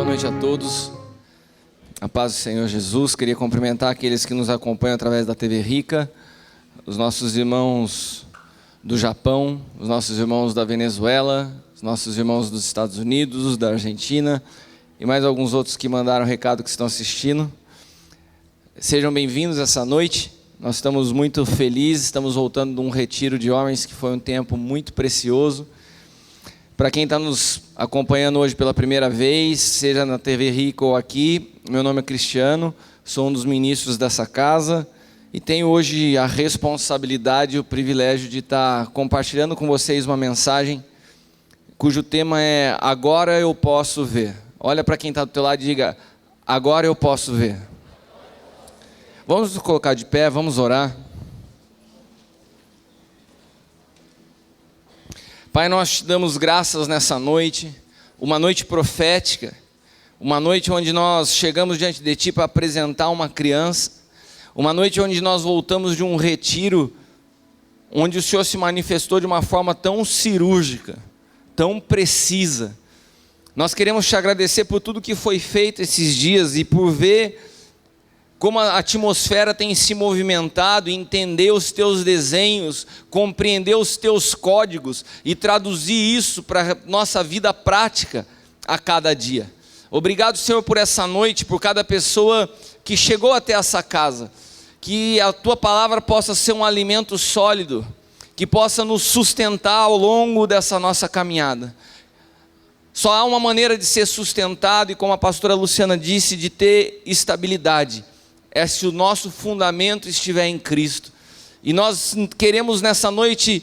Boa noite a todos. A paz do Senhor Jesus. Queria cumprimentar aqueles que nos acompanham através da TV Rica, os nossos irmãos do Japão, os nossos irmãos da Venezuela, os nossos irmãos dos Estados Unidos, da Argentina e mais alguns outros que mandaram recado que estão assistindo. Sejam bem-vindos essa noite. Nós estamos muito felizes, estamos voltando de um retiro de homens que foi um tempo muito precioso. Para quem está nos acompanhando hoje pela primeira vez, seja na TV Rica ou aqui, meu nome é Cristiano, sou um dos ministros dessa casa e tenho hoje a responsabilidade e o privilégio de estar compartilhando com vocês uma mensagem cujo tema é Agora eu posso ver. Olha para quem está do teu lado e diga, agora eu posso ver. Vamos nos colocar de pé, vamos orar. Pai, nós te damos graças nessa noite, uma noite profética, uma noite onde nós chegamos diante de Ti para apresentar uma criança, uma noite onde nós voltamos de um retiro, onde o Senhor se manifestou de uma forma tão cirúrgica, tão precisa. Nós queremos te agradecer por tudo que foi feito esses dias e por ver como a atmosfera tem se movimentado, entender os teus desenhos, compreender os teus códigos e traduzir isso para a nossa vida prática a cada dia. Obrigado, Senhor, por essa noite, por cada pessoa que chegou até essa casa, que a Tua palavra possa ser um alimento sólido, que possa nos sustentar ao longo dessa nossa caminhada. Só há uma maneira de ser sustentado e, como a pastora Luciana disse, de ter estabilidade. É se o nosso fundamento estiver em Cristo. E nós queremos nessa noite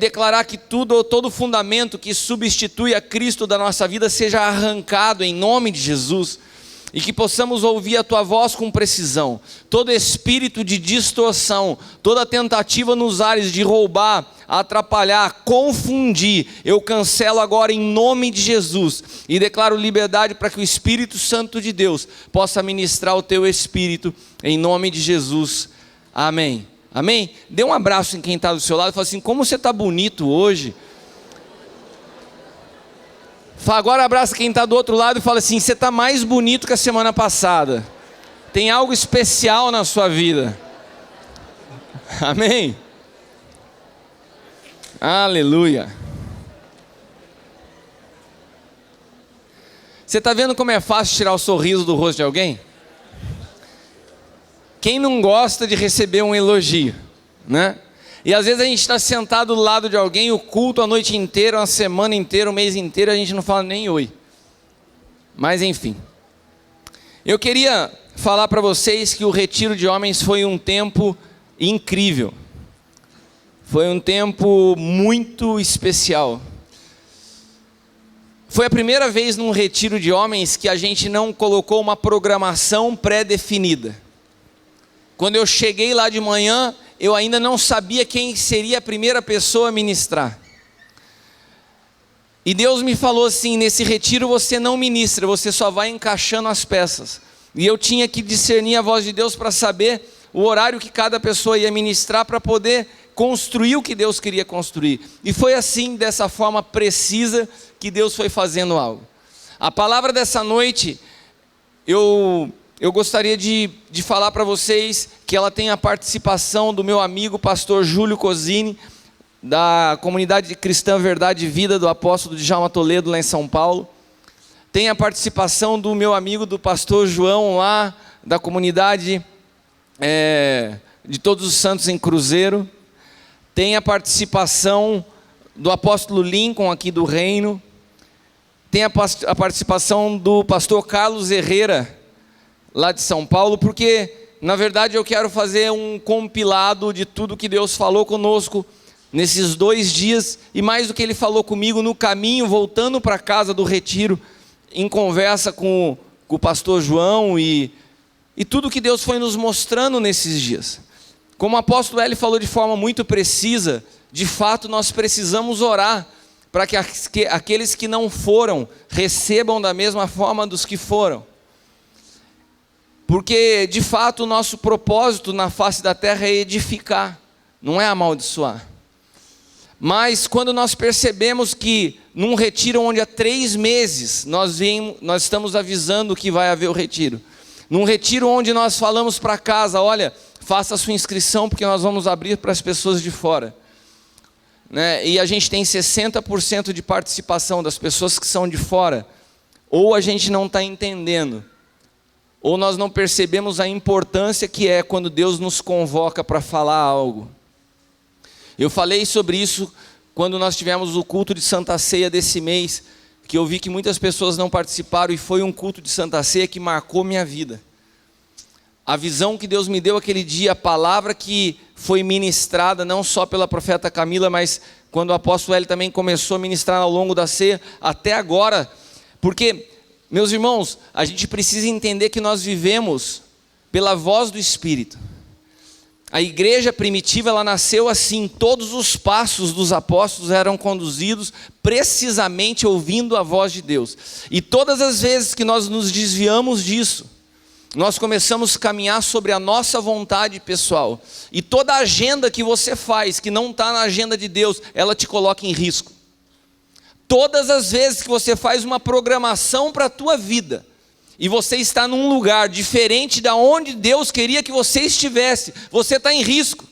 declarar que todo fundamento que substitui a Cristo da nossa vida seja arrancado em nome de Jesus. E que possamos ouvir a Tua voz com precisão. Todo espírito de distorção, toda tentativa nos ares de roubar, atrapalhar, confundir, eu cancelo agora em nome de Jesus e declaro liberdade para que o Espírito Santo de Deus possa ministrar o teu espírito em nome de Jesus. Amém. Amém? Dê um abraço em quem está do seu lado e fala assim, como você está bonito hoje. Agora abraça quem está do outro lado e fala assim, você está mais bonito que a semana passada. Tem algo especial na sua vida. Amém? Aleluia. Você está vendo como é fácil tirar o sorriso do rosto de alguém? Quem não gosta de receber um elogio, né? E às vezes a gente está sentado do lado de alguém, o culto a noite inteira, uma semana inteira, um mês inteiro, a gente não fala nem oi. Mas enfim. Eu queria falar para vocês que o retiro de homens foi um tempo incrível. Foi um tempo muito especial. Foi a primeira vez num retiro de homens que a gente não colocou uma programação pré-definida. Quando eu cheguei lá de manhã, eu ainda não sabia quem seria a primeira pessoa a ministrar. E Deus me falou assim, nesse retiro você não ministra, você só vai encaixando as peças. E eu tinha que discernir a voz de Deus para saber o horário que cada pessoa ia ministrar para poder construir o que Deus queria construir. E foi assim, dessa forma precisa, que Deus foi fazendo algo. A palavra dessa noite, eu gostaria de falar para vocês que ela tem a participação do meu amigo pastor Júlio Cosini, da comunidade cristã Verdade e Vida do apóstolo Djalma Toledo lá em São Paulo. Tem a participação do meu amigo do pastor João lá, da comunidade de Todos os Santos em Cruzeiro. Tem a participação do apóstolo Lincoln aqui do Reino. Tem a participação do pastor Carlos Herrera, lá de São Paulo, porque na verdade eu quero fazer um compilado de tudo que Deus falou conosco nesses 2 dias, e mais do que Ele falou comigo no caminho, voltando para casa do retiro, em conversa com o pastor João, e tudo que Deus foi nos mostrando nesses dias. Como o apóstolo Eli falou de forma muito precisa, de fato nós precisamos orar, para que aqueles que não foram, recebam da mesma forma dos que foram. Porque de fato o nosso propósito na face da terra é edificar, não é amaldiçoar. Mas quando nós percebemos que num retiro onde há 3 meses nós estamos avisando que vai haver o retiro, num retiro onde nós falamos para casa, olha, faça a sua inscrição porque nós vamos abrir para as pessoas de fora, né? E a gente tem 60% de participação das pessoas que são de fora, ou a gente não está entendendo, ou nós não percebemos a importância que é quando Deus nos convoca para falar algo. Eu falei sobre isso quando nós tivemos o culto de Santa Ceia desse mês, que eu vi que muitas pessoas não participaram, e foi um culto de Santa Ceia que marcou minha vida. A visão que Deus me deu aquele dia, a palavra que foi ministrada, não só pela profeta Camila, mas quando o apóstolo Hélio também começou a ministrar ao longo da ceia, até agora, porque, meus irmãos, a gente precisa entender que nós vivemos pela voz do Espírito. A igreja primitiva, ela nasceu assim, todos os passos dos apóstolos eram conduzidos precisamente ouvindo a voz de Deus. E todas as vezes que nós nos desviamos disso, nós começamos a caminhar sobre a nossa vontade pessoal. E toda agenda que você faz, que não está na agenda de Deus, ela te coloca em risco. Todas as vezes que você faz uma programação para a tua vida, e você está num lugar diferente da onde Deus queria que você estivesse, você está em risco.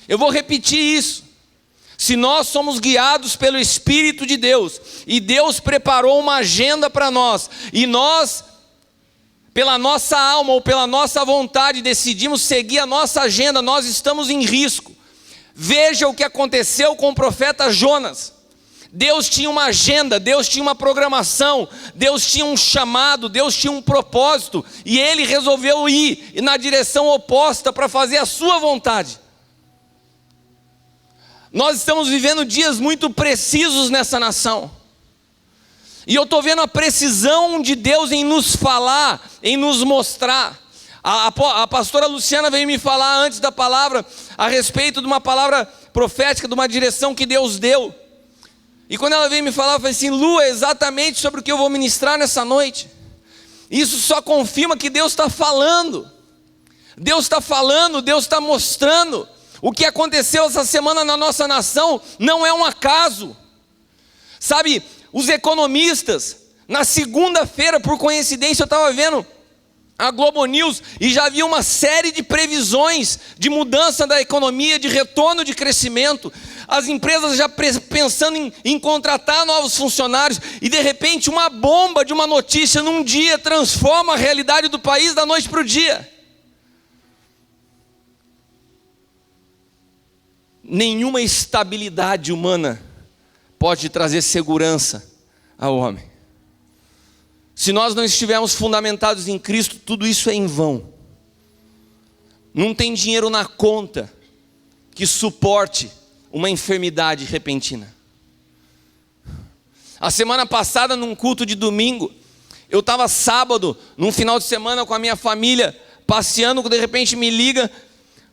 Eu vou repetir isso. Se nós somos guiados pelo Espírito de Deus, e Deus preparou uma agenda para nós, e nós, pela nossa alma ou pela nossa vontade, decidimos seguir a nossa agenda, nós estamos em risco. Veja o que aconteceu com o profeta Jonas. Deus tinha uma agenda, Deus tinha uma programação, Deus tinha um chamado, Deus tinha um propósito, e ele resolveu ir na direção oposta para fazer a sua vontade. Nós estamos vivendo dias muito precisos nessa nação, e eu estou vendo a precisão de Deus em nos falar, em nos mostrar. A pastora Luciana veio me falar antes da palavra, a respeito de uma palavra profética, de uma direção que Deus deu. E quando ela veio me falar, eu falei assim: Lu, é exatamente sobre o que eu vou ministrar nessa noite. Isso só confirma que Deus está falando. Deus está falando, Deus está mostrando. O que aconteceu essa semana na nossa nação não é um acaso. Sabe, os economistas, na segunda-feira, por coincidência, eu estava vendo a Globo News, e já havia uma série de previsões de mudança da economia, de retorno de crescimento, as empresas já pensando em contratar novos funcionários, e de repente uma bomba de uma notícia num dia transforma a realidade do país da noite para o dia. Nenhuma estabilidade humana pode trazer segurança ao homem. Se nós não estivermos fundamentados em Cristo, tudo isso é em vão. Não tem dinheiro na conta que suporte uma enfermidade repentina. A semana passada, num culto de domingo, eu estava sábado, num final de semana com a minha família, passeando, de repente me liga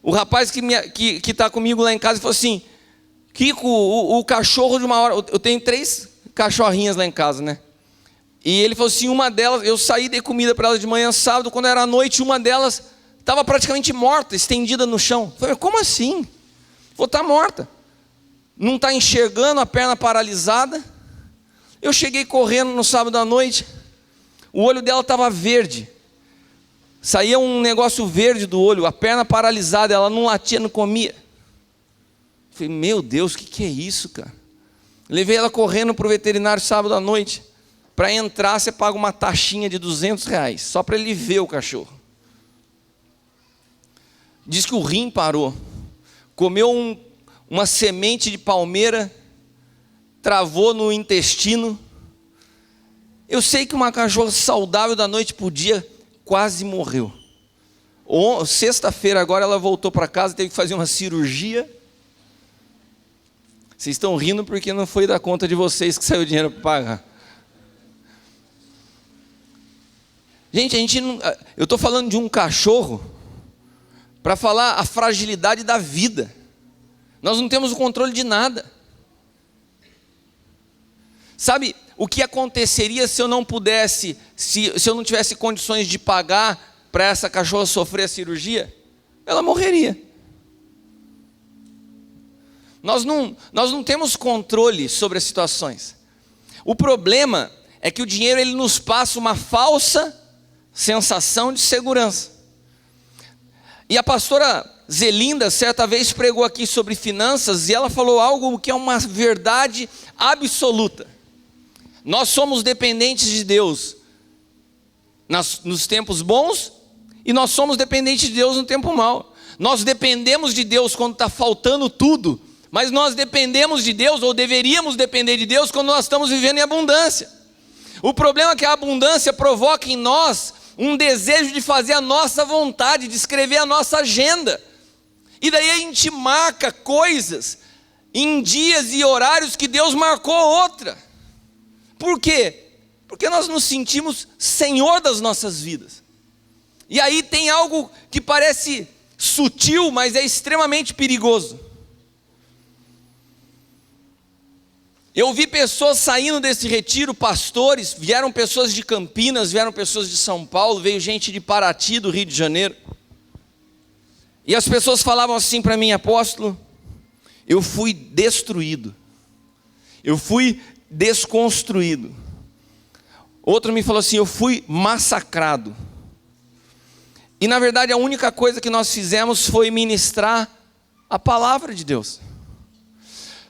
o rapaz que está comigo lá em casa e falou assim: Kiko, o cachorro de uma hora, eu tenho 3 cachorrinhas lá em casa, né? E ele falou assim, uma delas, eu saí, dei comida para ela de manhã, sábado, quando era noite, uma delas estava praticamente morta, estendida no chão. Eu falei: como assim? Vou estar morta. Não está enxergando, a perna paralisada. Eu cheguei correndo no sábado à noite, o olho dela estava verde. Saía um negócio verde do olho, a perna paralisada, ela não latia, não comia. Eu falei: meu Deus, o que é isso, cara? Levei ela correndo para o veterinário sábado à noite. Para entrar, você paga uma taxinha de R$200, só para ele ver o cachorro. Diz que o rim parou. Comeu uma semente de palmeira, travou no intestino. Eu sei que uma cachorra saudável da noite para o dia quase morreu. Sexta-feira agora ela voltou para casa, teve que fazer uma cirurgia. Vocês estão rindo porque não foi da conta de vocês que saiu o dinheiro para pagar. Gente, eu estou falando de um cachorro para falar a fragilidade da vida. Nós não temos o controle de nada. Sabe o que aconteceria se eu não pudesse, se eu não tivesse condições de pagar para essa cachorra sofrer a cirurgia? Ela morreria. Nós não temos controle sobre as situações. O problema é que o dinheiro ele nos passa uma falsa sensação de segurança. E a pastora Zelinda certa vez pregou aqui sobre finanças e ela falou algo que é uma verdade absoluta. Nós somos dependentes de Deus nos tempos bons e nós somos dependentes de Deus no tempo mau. Nós dependemos de Deus quando está faltando tudo, mas nós dependemos de Deus, ou deveríamos depender de Deus, quando nós estamos vivendo em abundância. O problema é que a abundância provoca em nós um desejo de fazer a nossa vontade, de escrever a nossa agenda. E daí a gente marca coisas em dias e horários que Deus marcou outra. Por quê? Porque nós nos sentimos senhor das nossas vidas. E aí tem algo que parece sutil, mas é extremamente perigoso. Eu vi pessoas saindo desse retiro, pastores, vieram pessoas de Campinas, vieram pessoas de São Paulo, veio gente de Paraty, do Rio de Janeiro. E as pessoas falavam assim para mim: apóstolo, eu fui destruído, eu fui desconstruído. Outro me falou assim: eu fui massacrado. E na verdade a única coisa que nós fizemos foi ministrar a palavra de Deus.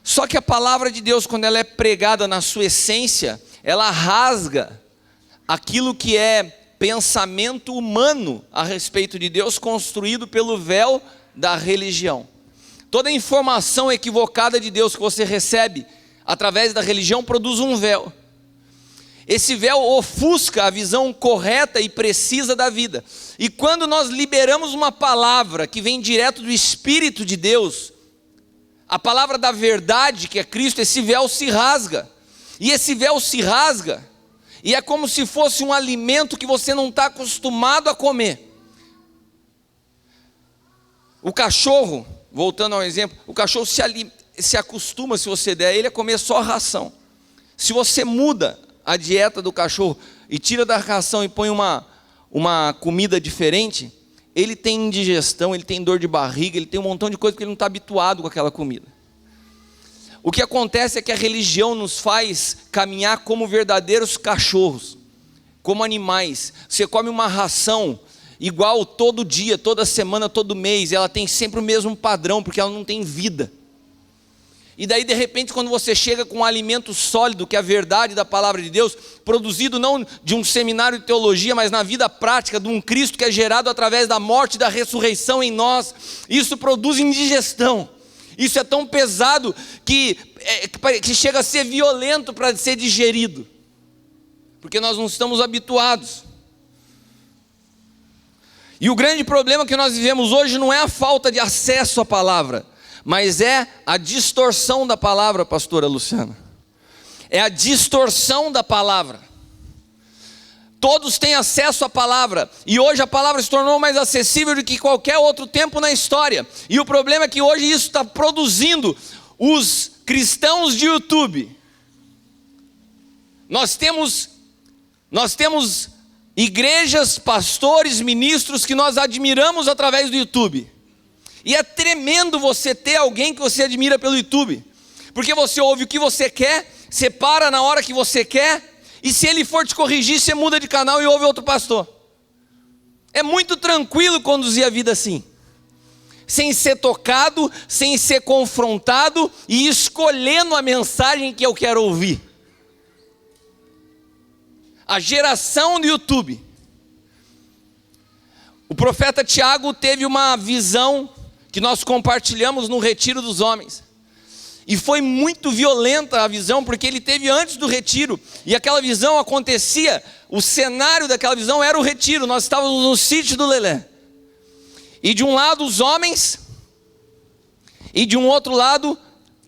Só que a palavra de Deus, quando ela é pregada na sua essência, ela rasga aquilo que é pensamento humano a respeito de Deus, construído pelo véu da religião. Toda informação equivocada de Deus que você recebe através da religião produz um véu. Esse véu ofusca a visão correta e precisa da vida. E quando nós liberamos uma palavra que vem direto do Espírito de Deus, a palavra da verdade, que é Cristo, esse véu se rasga. E esse véu se rasga, e é como se fosse um alimento que você não está acostumado a comer. O cachorro, voltando ao exemplo, o cachorro se acostuma, se você der ele, a comer só a ração. Se você muda a dieta do cachorro e tira da ração e põe uma comida diferente, ele tem indigestão, ele tem dor de barriga, ele tem um montão de coisa porque ele não está habituado com aquela comida. O que acontece é que a religião nos faz caminhar como verdadeiros cachorros, como animais. Você come uma ração igual todo dia, toda semana, todo mês, ela tem sempre o mesmo padrão, porque ela não tem vida. E daí de repente quando você chega com um alimento sólido, que é a verdade da palavra de Deus, produzido não de um seminário de teologia, mas na vida prática de um Cristo que é gerado através da morte e da ressurreição em nós, isso produz indigestão. Isso é tão pesado que chega a ser violento para ser digerido, porque nós não estamos habituados. E o grande problema que nós vivemos hoje não é a falta de acesso à palavra, mas é a distorção da palavra, pastora Luciana. É a distorção da palavra. Todos têm acesso à palavra, e hoje a palavra se tornou mais acessível do que qualquer outro tempo na história. E o problema é que hoje isso está produzindo os cristãos de YouTube. Nós temos igrejas, pastores, ministros que nós admiramos através do YouTube. E é tremendo você ter alguém que você admira pelo YouTube, porque você ouve o que você quer, você para na hora que você quer, e se ele for te corrigir, você muda de canal e ouve outro pastor. É muito tranquilo conduzir a vida assim, sem ser tocado, sem ser confrontado e escolhendo a mensagem que eu quero ouvir. A geração do YouTube. O profeta Tiago teve uma visão que nós compartilhamos no retiro dos homens. E foi muito violenta a visão, porque ele teve antes do retiro. E aquela visão acontecia, o cenário daquela visão era o retiro. Nós estávamos no sítio do Lelé. E de um lado os homens, e de um outro lado,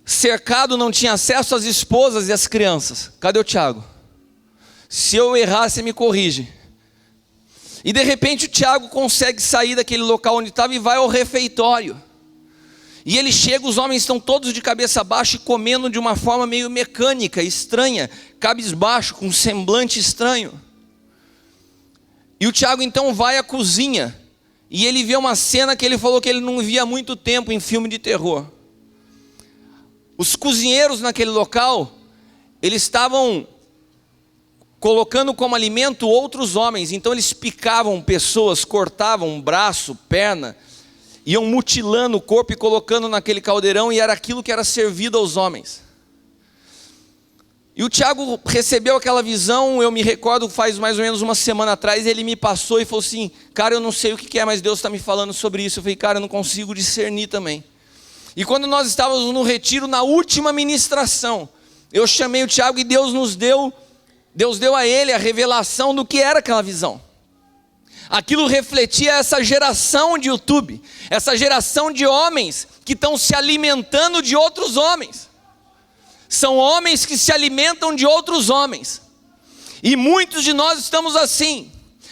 cercado, não tinha acesso às esposas e às crianças. Cadê o Tiago? Se eu errar, você me corrige. E de repente o Tiago consegue sair daquele local onde estava e vai ao refeitório. E ele chega, os homens estão todos de cabeça baixa e comendo de uma forma meio mecânica, estranha, cabisbaixo, com um semblante estranho. E o Tiago então vai à cozinha, e ele vê uma cena que ele falou que ele não via há muito tempo em filme de terror. Os cozinheiros naquele local, eles estavam colocando como alimento outros homens. Então eles picavam pessoas, cortavam um braço, perna, iam mutilando o corpo e colocando naquele caldeirão, e era aquilo que era servido aos homens. E o Tiago recebeu aquela visão, eu me recordo, faz mais ou menos uma semana atrás, ele me passou e falou assim: cara, eu não sei o que é, mas Deus está me falando sobre isso. Eu falei: cara, eu não consigo discernir também. E quando nós estávamos no retiro, na última ministração, eu chamei o Tiago e Deus deu a ele a revelação do que era aquela visão. Aquilo refletia essa geração de YouTube, essa geração de homens que estão se alimentando de outros homens. São homens que se alimentam de outros homens. E muitos de nós estamos assim.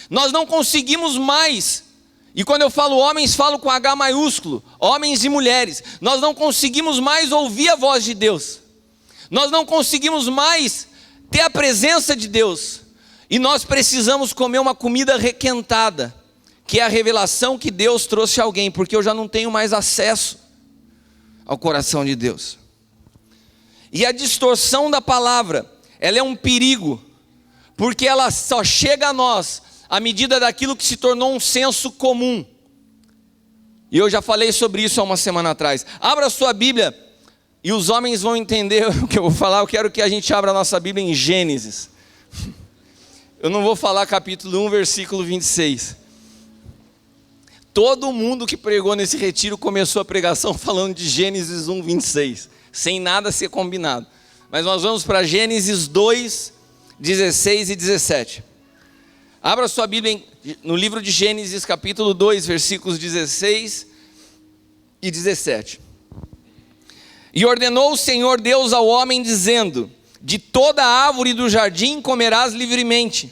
Nós não conseguimos mais. E quando eu falo homens, falo com H maiúsculo. Homens e mulheres. Nós não conseguimos mais ouvir a voz de Deus. Nós não conseguimos mais ter a presença de Deus. E nós precisamos comer uma comida requentada, que é a revelação que Deus trouxe a alguém. Porque eu já não tenho mais acesso ao coração de Deus. E a distorção da palavra, ela é um perigo, porque ela só chega a nós à medida daquilo que se tornou um senso comum. E eu já falei sobre isso há uma semana atrás. Abra a sua Bíblia e os homens vão entender o que eu vou falar. Eu quero que a gente abra a nossa Bíblia em Gênesis. Eu não vou falar capítulo 1, versículo 26. Todo mundo que pregou nesse retiro começou a pregação falando de Gênesis 1, 26. Sem nada ser combinado. Mas nós vamos para Gênesis 2, 16 e 17. Abra sua Bíblia no livro de Gênesis, capítulo 2, versículos 16 e 17. E ordenou o Senhor Deus ao homem, dizendo: de toda árvore do jardim comerás livremente,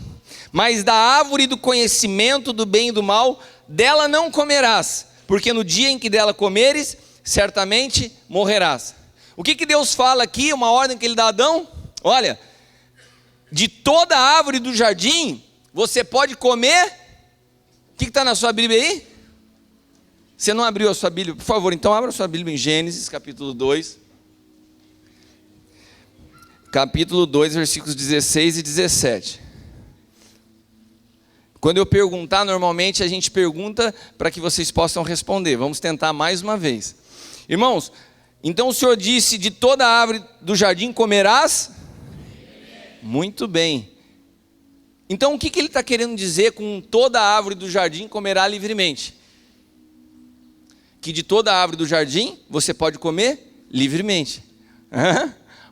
mas da árvore do conhecimento do bem e do mal, dela não comerás, porque no dia em que dela comeres, certamente morrerás. O que Deus fala aqui, uma ordem que ele dá a Adão? Olha, de toda árvore do jardim, você pode comer. O que está na sua Bíblia aí? Você não abriu a sua Bíblia? Por favor, então abra a sua Bíblia em Gênesis, capítulo 2. Capítulo 2, versículos 16 e 17. Quando eu perguntar, normalmente a gente pergunta para que vocês possam responder. Vamos tentar mais uma vez. Irmãos, então o Senhor disse: de toda árvore do jardim comerás? Muito bem. Então o que ele está querendo dizer com toda árvore do jardim comerá livremente? Que de toda árvore do jardim você pode comer livremente.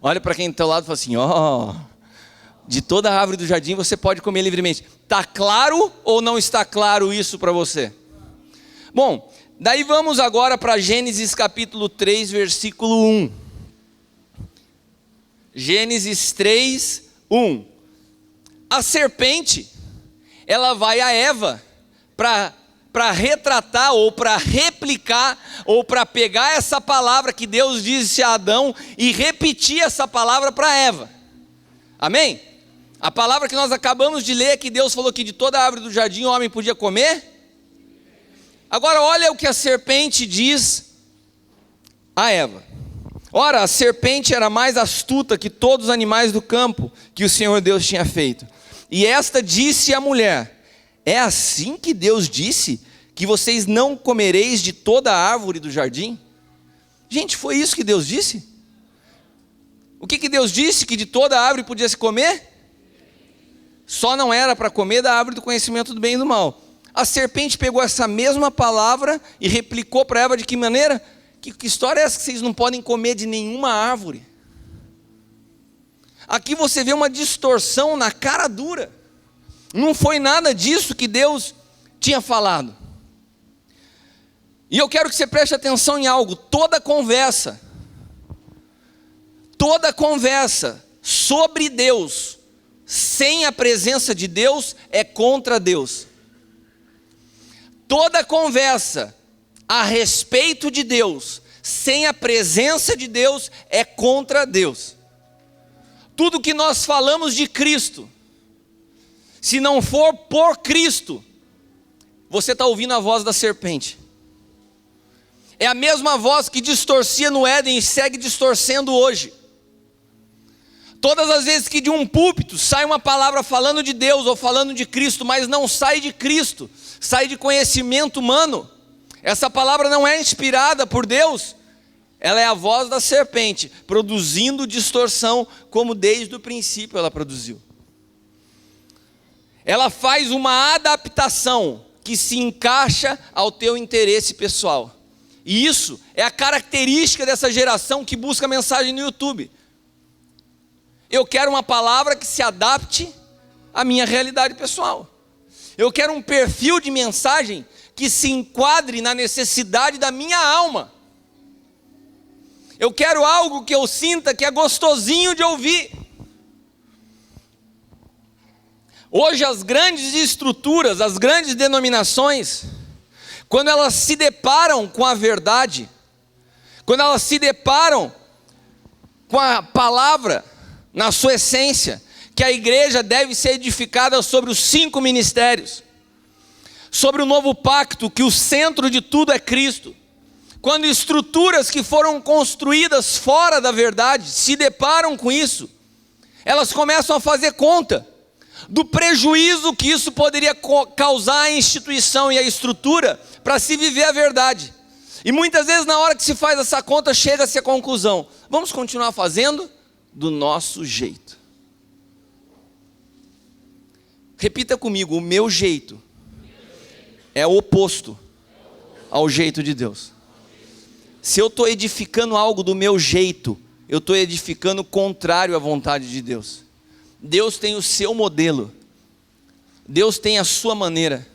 Olha para quem está ao lado e fala assim: de toda árvore do jardim você pode comer livremente. Está claro ou não está claro isso para você? Bom, daí vamos agora para Gênesis capítulo 3, versículo 1. Gênesis 3, 1. A serpente, ela vai a Eva para retratar ou para replicar ou para pegar essa palavra que Deus disse a Adão e repetir essa palavra para Eva. Amém? A palavra que nós acabamos de ler é que Deus falou que de toda árvore do jardim o homem podia comer. Agora olha o que a serpente diz a Eva. Ora, a serpente era mais astuta que todos os animais do campo que o Senhor Deus tinha feito. E esta disse à mulher: é assim que Deus disse que vocês não comereis de toda a árvore do jardim? Gente, foi isso que Deus disse? O que Deus disse? Que de toda a árvore podia se comer? Só não era para comer da árvore do conhecimento do bem e do mal. A serpente pegou essa mesma palavra e replicou para Eva de que maneira? Que história é essa que vocês não podem comer de nenhuma árvore? Aqui você vê uma distorção na cara dura. Não foi nada disso que Deus tinha falado. E eu quero que você preste atenção em algo. Toda conversa sobre Deus, sem a presença de Deus, é contra Deus. Toda conversa a respeito de Deus, sem a presença de Deus, é contra Deus. Tudo que nós falamos de Cristo, se não for por Cristo, você está ouvindo a voz da serpente. É a mesma voz que distorcia no Éden e segue distorcendo hoje. Todas as vezes que de um púlpito sai uma palavra falando de Deus ou falando de Cristo, mas não sai de Cristo, sai de conhecimento humano, essa palavra não é inspirada por Deus, ela é a voz da serpente, produzindo distorção, como desde o princípio ela produziu. Ela faz uma adaptação que se encaixa ao teu interesse pessoal. E isso é a característica dessa geração que busca mensagem no YouTube. Eu quero uma palavra que se adapte à minha realidade pessoal. Eu quero um perfil de mensagem que se enquadre na necessidade da minha alma. Eu quero algo que eu sinta que é gostosinho de ouvir. Hoje as grandes estruturas, as grandes denominações, quando elas se deparam com a verdade, quando elas se deparam com a palavra na sua essência, que a igreja deve ser edificada sobre os 5 ministérios, sobre o novo pacto, que o centro de tudo é Cristo. Quando estruturas que foram construídas fora da verdade se deparam com isso, elas começam a fazer conta do prejuízo que isso poderia causar à instituição e à estrutura para se viver a verdade. E muitas vezes na hora que se faz essa conta, chega-se à conclusão: vamos continuar fazendo do nosso jeito. Repita comigo: o meu jeito é oposto ao jeito de Deus. Se eu estou edificando algo do meu jeito, eu estou edificando contrário à vontade de Deus. Deus tem o seu modelo, Deus tem a sua maneira,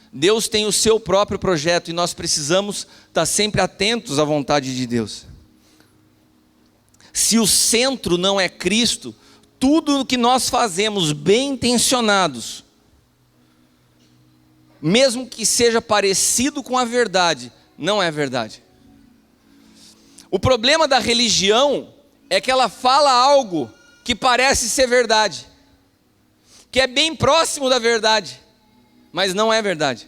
Deus tem o seu próprio projeto, e nós precisamos estar sempre atentos à vontade de Deus. Se o centro não é Cristo, tudo o que nós fazemos bem intencionados, mesmo que seja parecido com a verdade, não é verdade. O problema da religião é que ela fala algo que parece ser verdade, que é bem próximo da verdade, mas não é verdade.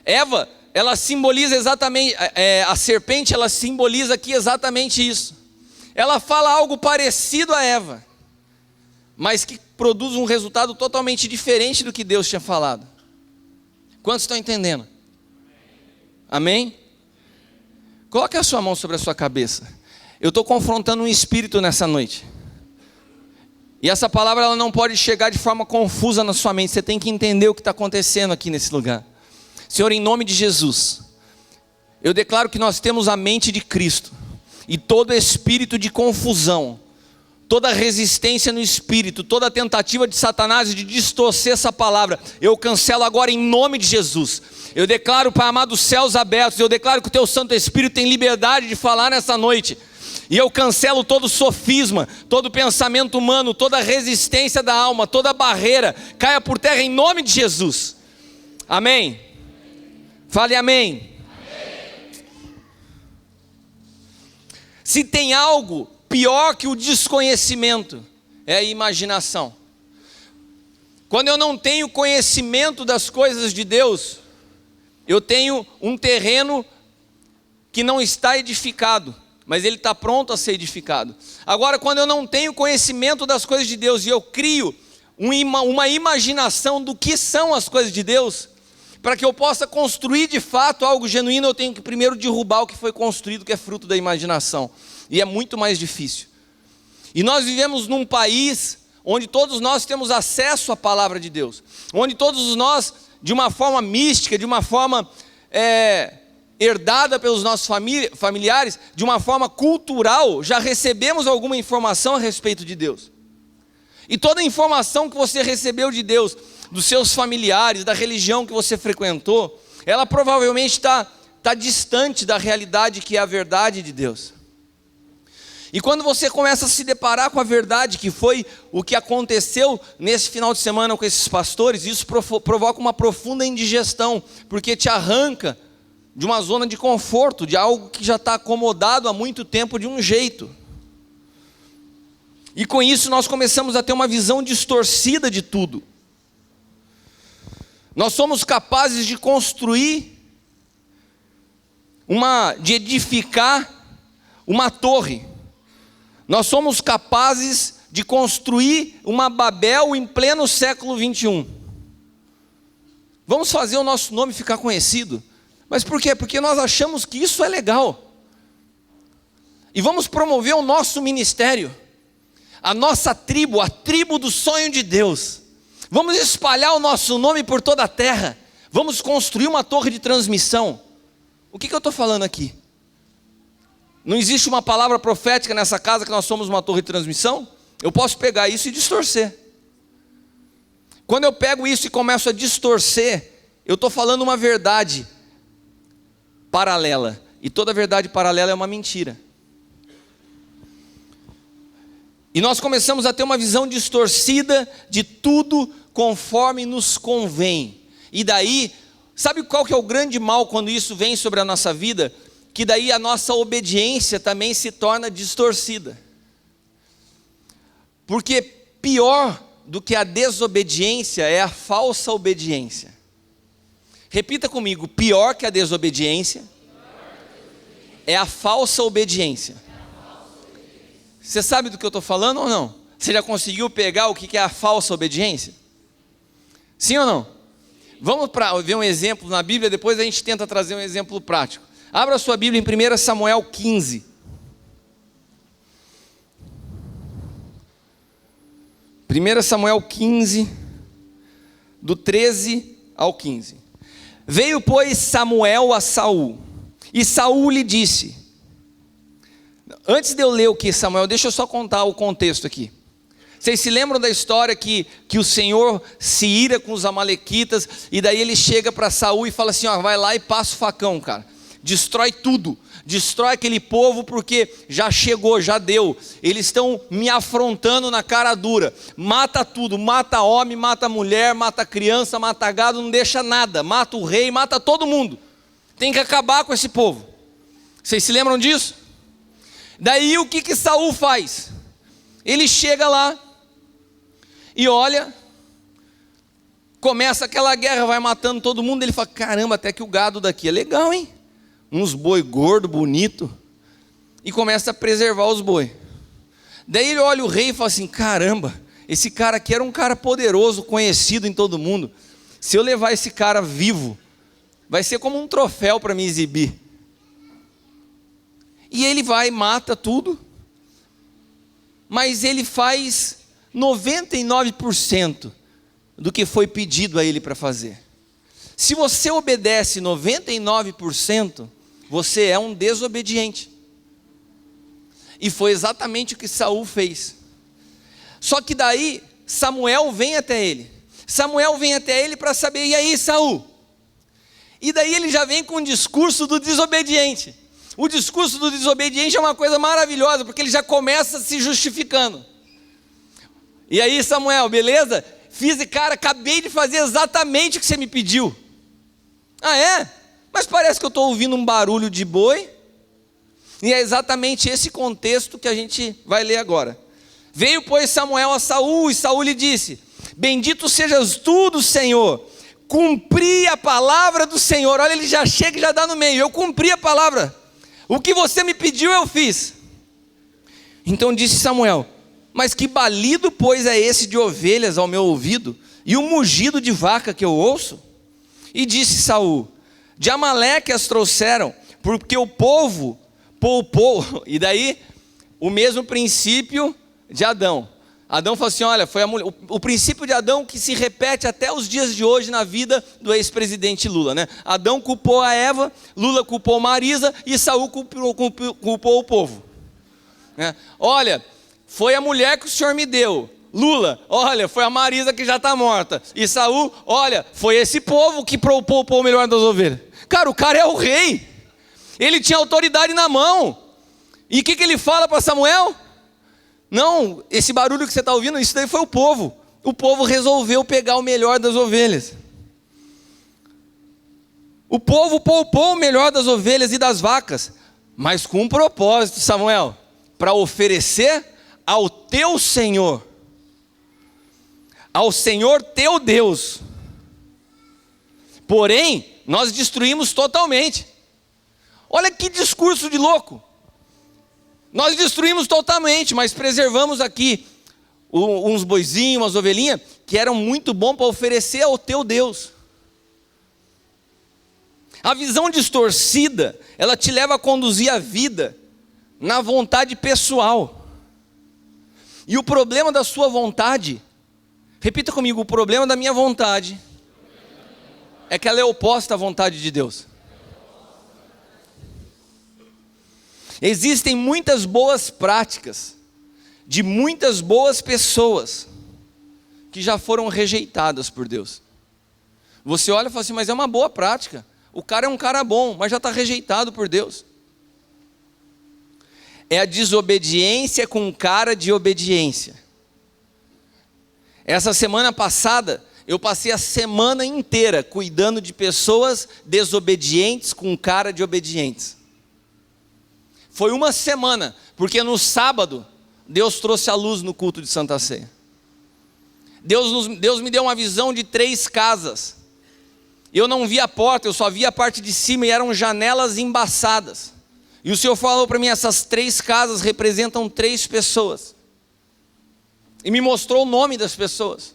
Eva, ela simboliza exatamente, a serpente, ela simboliza aqui exatamente isso. Ela fala algo parecido a Eva, mas que produz um resultado totalmente diferente do que Deus tinha falado. Quantos estão entendendo? Amém? Coloque a sua mão sobre a sua cabeça. Eu estou confrontando um espírito nessa noite. E essa palavra ela não pode chegar de forma confusa na sua mente. Você tem que entender o que está acontecendo aqui nesse lugar. Senhor, em nome de Jesus, eu declaro que nós temos a mente de Cristo. E todo espírito de confusão, toda resistência no espírito, toda tentativa de Satanás de distorcer essa palavra, eu cancelo agora em nome de Jesus. Eu declaro, Pai amado, os céus abertos. Eu declaro que o Teu Santo Espírito tem liberdade de falar nessa noite. E eu cancelo todo sofisma, todo pensamento humano, toda resistência da alma, toda barreira, caia por terra em nome de Jesus. Amém? Fale amém. Se tem algo pior que o desconhecimento, é a imaginação. Quando eu não tenho conhecimento das coisas de Deus, eu tenho um terreno que não está edificado, mas ele está pronto a ser edificado. Agora, quando eu não tenho conhecimento das coisas de Deus e eu crio uma imaginação do que são as coisas de Deus, para que eu possa construir de fato algo genuíno, eu tenho que primeiro derrubar o que foi construído, que é fruto da imaginação. E é muito mais difícil. E nós vivemos num país onde todos nós temos acesso à palavra de Deus, onde todos nós, de uma forma mística, de uma forma herdada pelos nossos familiares, de uma forma cultural, já recebemos alguma informação a respeito de Deus. E toda a informação que você recebeu de Deus, dos seus familiares, da religião que você frequentou, ela provavelmente está distante da realidade que é a verdade de Deus. E quando você começa a se deparar com a verdade, que foi o que aconteceu nesse final de semana com esses pastores, isso provoca uma profunda indigestão, porque te arranca de uma zona de conforto, de algo que já está acomodado há muito tempo de um jeito. E com isso nós começamos a ter uma visão distorcida de tudo. Nós somos capazes de construir de edificar uma torre. Nós somos capazes de construir uma Babel em pleno século 21. Vamos fazer o nosso nome ficar conhecido. Mas por quê? Porque nós achamos que isso é legal. E vamos promover o nosso ministério, a nossa tribo, a tribo do sonho de Deus. Vamos espalhar o nosso nome por toda a terra. Vamos construir uma torre de transmissão. O que eu estou falando aqui? Não existe uma palavra profética nessa casa que nós somos uma torre de transmissão? Eu posso pegar isso e distorcer. Quando eu pego isso e começo a distorcer, eu estou falando uma verdade paralela. E toda verdade paralela é uma mentira. E nós começamos a ter uma visão distorcida de tudo conforme nos convém. E daí, sabe qual que é o grande mal quando isso vem sobre a nossa vida? Que daí a nossa obediência também se torna distorcida. Porque pior do que a desobediência é a falsa obediência. Repita comigo, pior que a desobediência é a falsa obediência. Você sabe do que eu estou falando ou não? Você já conseguiu pegar o que é a falsa obediência? Sim ou não? Vamos ver um exemplo na Bíblia, depois a gente tenta trazer um exemplo prático. Abra sua Bíblia em 1 Samuel 15. 1 Samuel 15, do 13 ao 15. Veio, pois, Samuel a Saul, e Saul lhe disse... Antes de eu ler o que Samuel, deixa eu só contar o contexto aqui. Vocês se lembram da história que o Senhor se ira com os amalequitas, e daí ele chega para Saul e fala assim, ó, vai lá e passa o facão, cara. Destrói tudo, destrói aquele povo porque já chegou, já deu. Eles estão me afrontando na cara dura. Mata tudo, mata homem, mata mulher, mata criança, mata gado, não deixa nada. Mata o rei, mata todo mundo. Tem que acabar com esse povo. Vocês se lembram disso? Daí o que Saul faz? Ele chega lá e olha, começa aquela guerra, vai matando todo mundo. Ele fala, caramba, até que o gado daqui é legal, hein? Uns boi gordo, bonito. E começa a preservar os boi. Daí ele olha o rei e fala assim, caramba, esse cara aqui era um cara poderoso, conhecido em todo mundo. Se eu levar esse cara vivo, vai ser como um troféu para me exibir. E ele vai e mata tudo, mas ele faz 99% do que foi pedido a ele para fazer. Se você obedece 99%, você é um desobediente. E foi exatamente o que Saul fez. Só que daí Samuel vem até ele. Samuel vem até ele para saber, e aí, Saul? E daí ele já vem com o discurso do desobediente. O discurso do desobediente é uma coisa maravilhosa, porque ele já começa se justificando. E aí, Samuel, beleza? Cara, acabei de fazer exatamente o que você me pediu. Ah, é? Mas parece que eu estou ouvindo um barulho de boi. E é exatamente esse contexto que a gente vai ler agora. Veio, pois, Samuel a Saul, e Saul lhe disse, bendito sejas tu do Senhor, cumpri a palavra do Senhor. Olha, ele já chega e já dá no meio, eu cumpri a palavra. O que você me pediu eu fiz. Então disse Samuel, mas que balido pois é esse de ovelhas ao meu ouvido, e o mugido de vaca que eu ouço? E disse Saul, de Amaleque as trouxeram, porque o povo poupou. E daí o mesmo princípio de Adão. Adão falou assim, olha, foi o princípio de Adão que se repete até os dias de hoje na vida do ex-presidente Lula, né? Adão culpou a Eva, Lula culpou Marisa e Saul culpou o povo, né? Olha, foi a mulher que o senhor me deu. Lula, olha, foi a Marisa que já está morta. E Saul, olha, foi esse povo que poupou o melhor das ovelhas. Cara, o cara é o rei. Ele tinha autoridade na mão. E o que ele fala para Samuel? Não, esse barulho que você está ouvindo, isso daí foi o povo. O povo resolveu pegar o melhor das ovelhas. O povo poupou o melhor das ovelhas e das vacas, mas com um propósito, Samuel, para oferecer ao teu Senhor, ao Senhor teu Deus. Porém, nós destruímos totalmente. Olha que discurso de louco. Nós destruímos totalmente, mas preservamos aqui uns boizinhos, umas ovelhinhas, que eram muito bons para oferecer ao teu Deus. A visão distorcida, ela te leva a conduzir a vida na vontade pessoal. E o problema da sua vontade, repita comigo, o problema da minha vontade é que ela é oposta à vontade de Deus. Existem muitas boas práticas de muitas boas pessoas que já foram rejeitadas por Deus. Você olha e fala assim, mas é uma boa prática. O cara é um cara bom, mas já está rejeitado por Deus. É a desobediência com cara de obediência. Essa semana passada, eu passei a semana inteira cuidando de pessoas desobedientes com cara de obedientes. Foi uma semana, porque no sábado, Deus trouxe a luz no culto de Santa Ceia. Deus me deu uma visão de 3 casas. Eu não vi a porta, eu só vi a parte de cima e eram janelas embaçadas. E o Senhor falou para mim, essas 3 casas representam 3 pessoas. E me mostrou o nome das pessoas.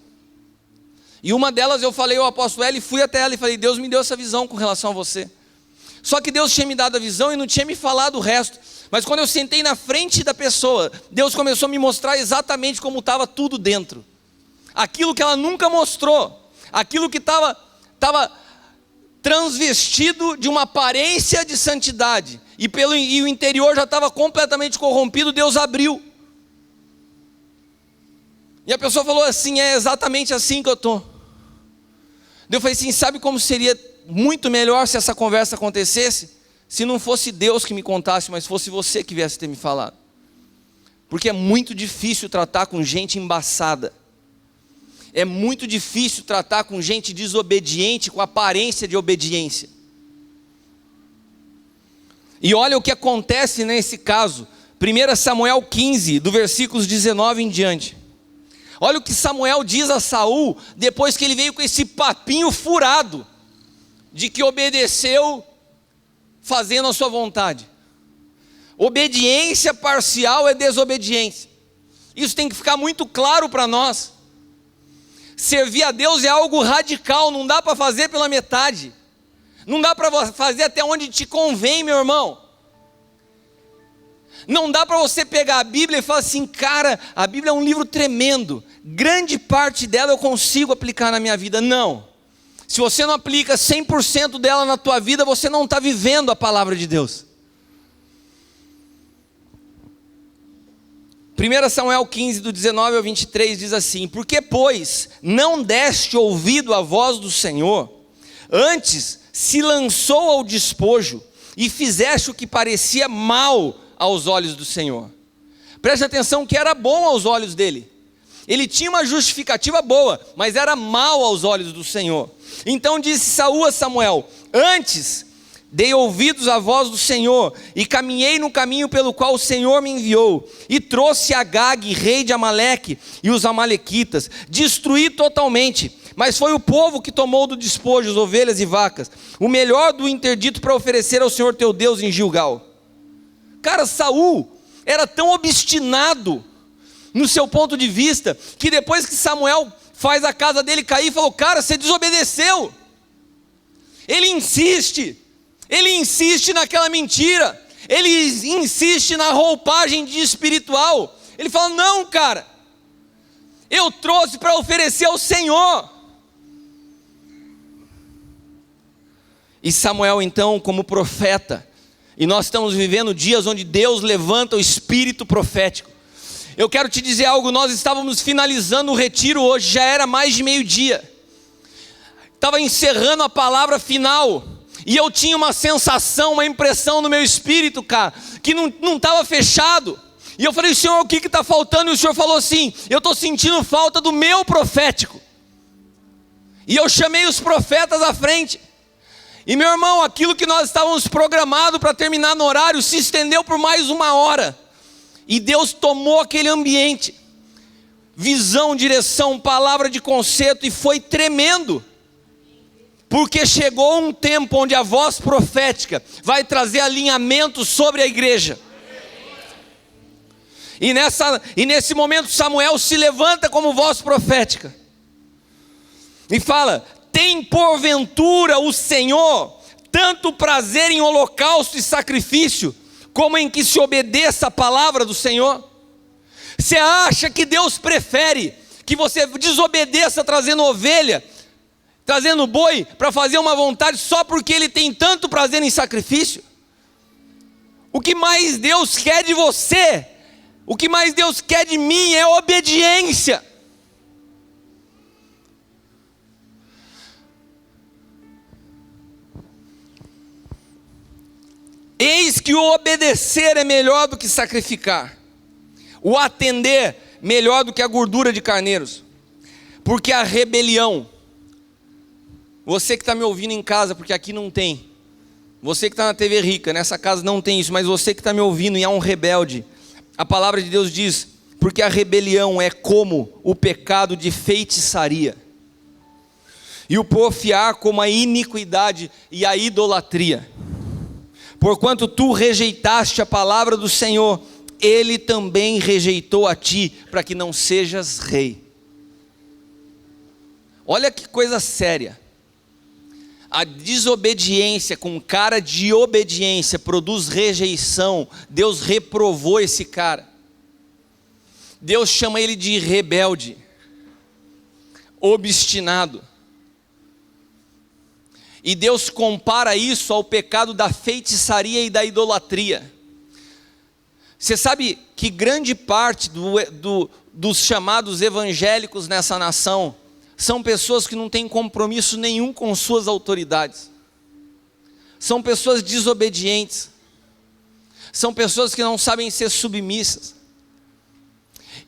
E uma delas eu falei ao apóstolo Eli, fui até ela e falei, Deus me deu essa visão com relação a você. Só que Deus tinha me dado a visão e não tinha me falado o resto. Mas quando eu sentei na frente da pessoa, Deus começou a me mostrar exatamente como estava tudo dentro. Aquilo que ela nunca mostrou. Aquilo que estava transvestido de uma aparência de santidade. E o interior já estava completamente corrompido, Deus abriu. E a pessoa falou assim, é exatamente assim que eu estou. Eu falei assim, sabe como seria muito melhor se essa conversa acontecesse? Se não fosse Deus que me contasse, mas fosse você que viesse ter me falado. Porque é muito difícil tratar com gente embaçada. É muito difícil tratar com gente desobediente, com aparência de obediência. E olha o que acontece nesse caso. 1 Samuel 15, do versículos 19 em diante. Olha o que Samuel diz a Saul, depois que ele veio com esse papinho furado, de que obedeceu fazendo a sua vontade. Obediência parcial é desobediência. Isso tem que ficar muito claro para nós. Servir a Deus é algo radical, não dá para fazer pela metade. Não dá para fazer até onde te convém, meu irmão. Não dá para você pegar a Bíblia e falar assim, cara, a Bíblia é um livro tremendo. Grande parte dela eu consigo aplicar na minha vida. Não. Se você não aplica 100% dela na tua vida, você não está vivendo a palavra de Deus. 1 Samuel 15, do 19 ao 23, diz assim, porque, pois, não deste ouvido à voz do Senhor, antes se lançou ao despojo, e fizeste o que parecia mal aos olhos do Senhor. Preste atenção que era bom aos olhos dele. Ele tinha uma justificativa boa, mas era mal aos olhos do Senhor. Então disse Saul a Samuel, antes dei ouvidos à voz do Senhor, e caminhei no caminho pelo qual o Senhor me enviou, e trouxe Agag, rei de Amaleque, e os amalequitas, destruí totalmente, mas foi o povo que tomou do despojo as ovelhas e vacas, o melhor do interdito para oferecer ao Senhor teu Deus em Gilgal. Cara, Saul era tão obstinado no seu ponto de vista, que depois que Samuel faz a casa dele cair, falou, cara, você desobedeceu. Ele insiste naquela mentira, ele insiste na roupagem de espiritual. Ele fala, não, cara, eu trouxe para oferecer ao Senhor. E Samuel então, como profeta, e nós estamos vivendo dias onde Deus levanta o espírito profético. Eu quero te dizer algo, nós estávamos finalizando o retiro hoje, já era mais de meio-dia. Estava encerrando a palavra final, e eu tinha uma sensação, uma impressão no meu espírito, cara, que não estava fechado. E eu falei, Senhor, o que está faltando? E o Senhor falou assim, eu estou sentindo falta do meu profético. E eu chamei os profetas à frente. E meu irmão, aquilo que nós estávamos programados para terminar no horário, se estendeu por mais 1 hora. E Deus tomou aquele ambiente, visão, direção, palavra de conserto, e foi tremendo. Porque chegou um tempo onde a voz profética vai trazer alinhamento sobre a igreja. E nesse momento Samuel se levanta como voz profética e fala: tem porventura o Senhor tanto prazer em holocausto e sacrifício, como em que se obedeça a palavra do Senhor? Você acha que Deus prefere que você desobedeça trazendo ovelha, trazendo boi, para fazer uma vontade só porque Ele tem tanto prazer em sacrifício? O que mais Deus quer de você, o que mais Deus quer de mim é obediência. Eis que o obedecer é melhor do que sacrificar, o atender melhor do que a gordura de carneiros, porque a rebelião, você que está me ouvindo em casa, porque aqui não tem, você que está na TV Rica, nessa casa não tem isso, mas você que está me ouvindo e é um rebelde, a palavra de Deus diz, porque a rebelião é como o pecado de feitiçaria, e o porfiar como a iniquidade e a idolatria. Porquanto tu rejeitaste a palavra do Senhor, Ele também rejeitou a ti, para que não sejas rei. Olha que coisa séria. A desobediência com cara de obediência produz rejeição. Deus reprovou esse cara. Deus chama ele de rebelde, obstinado. E Deus compara isso ao pecado da feitiçaria e da idolatria. Você sabe que grande parte dos chamados evangélicos nessa nação são pessoas que não têm compromisso nenhum com suas autoridades. São pessoas desobedientes. São pessoas que não sabem ser submissas.